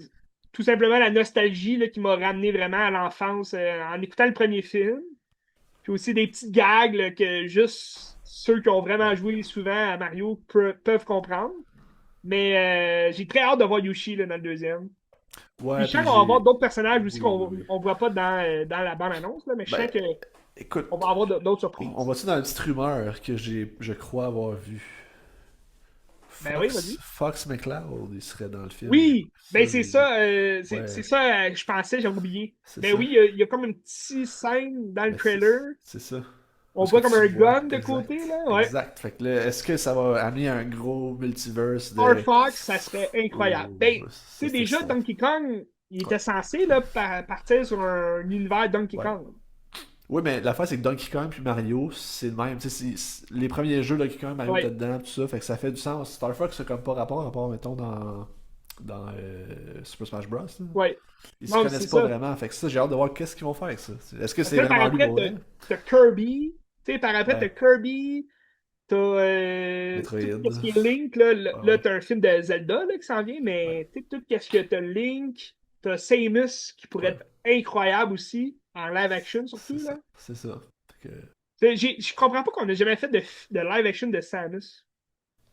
tout simplement la nostalgie là, qui m'a ramené vraiment à l'enfance en écoutant le premier film. Puis aussi des petites gags là, que juste ceux qui ont vraiment Ouais. joué souvent à Mario peuvent comprendre. Mais j'ai très hâte de voir Yoshi là, dans le deuxième. Puis Ouais, je sens puis qu'on va avoir j'ai. d'autres personnages aussi Oui, oui, qu'on oui. ne voit pas dans la bande-annonce, là, mais je Ben, sens qu'on écoute, va avoir d'autres on surprises. va-tu dans la petite rumeur que je crois avoir vue. Ben oui, Fox, vas-y. Fox McCloud, il serait dans le film. Oui, Ça, ben c'est j'ai. ça, c'est Ouais, ça, je pensais, j'avais oublié. c'est Ben ça. oui, il y a comme une petite scène dans le Ben, trailer. c'est ça. Où On est-ce que voit comme tu un vois? gun de Exact. côté, là. Ouais. Exact. Fait que là, est-ce que ça va amener un gros multiverse Star de. Fox, ça serait incroyable. Oh, Ben, tu ça sais, c'est déjà, excitant. Donkey Kong, il Ouais. était censé là, partir sur un univers Donkey Ouais. Kong. Oui, mais l'affaire, c'est que Donkey Kong puis Mario, c'est le même. Tu sais, les premiers jeux Donkey Kong, Mario était Ouais, dedans, tout ça. Fait que ça fait du sens. Star Fox, c'est comme pas rapport, mettons, dans Super Smash Bros. Là. ouais. Ils se Non, c'est connaissent pas ça. vraiment. Fait que ça, j'ai hâte de voir qu'est-ce qu'ils vont faire avec ça. Est-ce que Parce que c'est là, par vraiment lui après, pour vrai? t'as Kirby. Tu sais, par après, t'as Ouais. Kirby. T'as tout Metroid. ce qui est Link. Là, Ouais, là ouais. t'as un film de Zelda là, qui s'en vient, Ouais. mais tu sais, tout ce que t'as Link. T'as Samus qui pourrait Ouais. être incroyable aussi, en live action C'est surtout. ça. Là. C'est ça. Fait que... Je comprends pas qu'on n'a jamais fait de live action de Samus.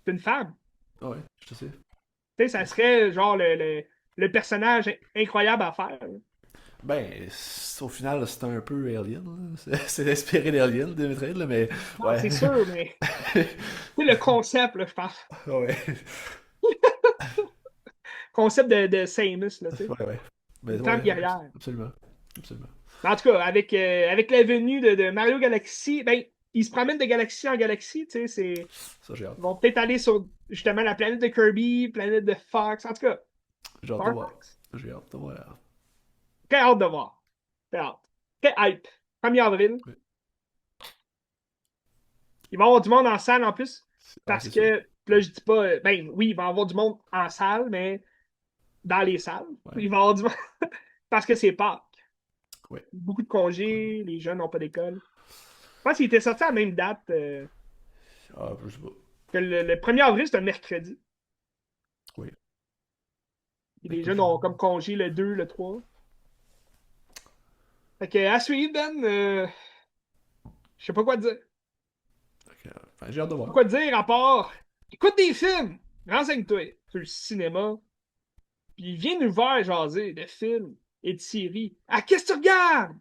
C'est une femme. Ouais, je sais. Tu sais, ça serait genre le personnage incroyable à faire. Là. Ben, au final, c'est un peu Alien. Là. C'est inspiré d'Alien, de Metroid, là, mais Non, ouais. c'est sûr, mais c'est le concept, là, je pense. Ouais. Concept de Samus, là, tu sais. Ouais, ouais. Mais Une femme ouais, guerrière. absolument. Absolument. Mais en tout cas, avec la venue de Mario Galaxy, ben, ils se promènent de galaxie en galaxie, tu sais, Ça, j'ai hâte. ils vont peut-être aller sur, justement, la planète de Kirby, planète de Fox, en tout cas, J'ai hâte de Star voir. Fox. J'ai hâte de voir. Très hâte de voir. Très hâte. Très hype. 1er avril. Oui. Il va y avoir du monde en salle en plus. Ah, Parce c'est sûr. que, là, je dis pas, ben oui, il va y avoir du monde en salle, mais dans les salles. Ouais. Il va y avoir du monde. Parce que c'est Pâques. Ouais. Beaucoup de congés, les jeunes n'ont pas d'école. Je pense qu'il était sorti à la même date Ah, je sais pas. que le 1er avril, c'est un mercredi. Oui. Et les Écoute, jeunes ont comme congé le 2, le 3. Fait que, à suivre, Ben, je sais pas quoi dire. enfin, j'ai hâte de Pas voir. quoi dire à part écoute des films, renseigne-toi sur le cinéma, puis viens nous voir jaser de films et de séries. Ah, qu'est-ce que tu regardes?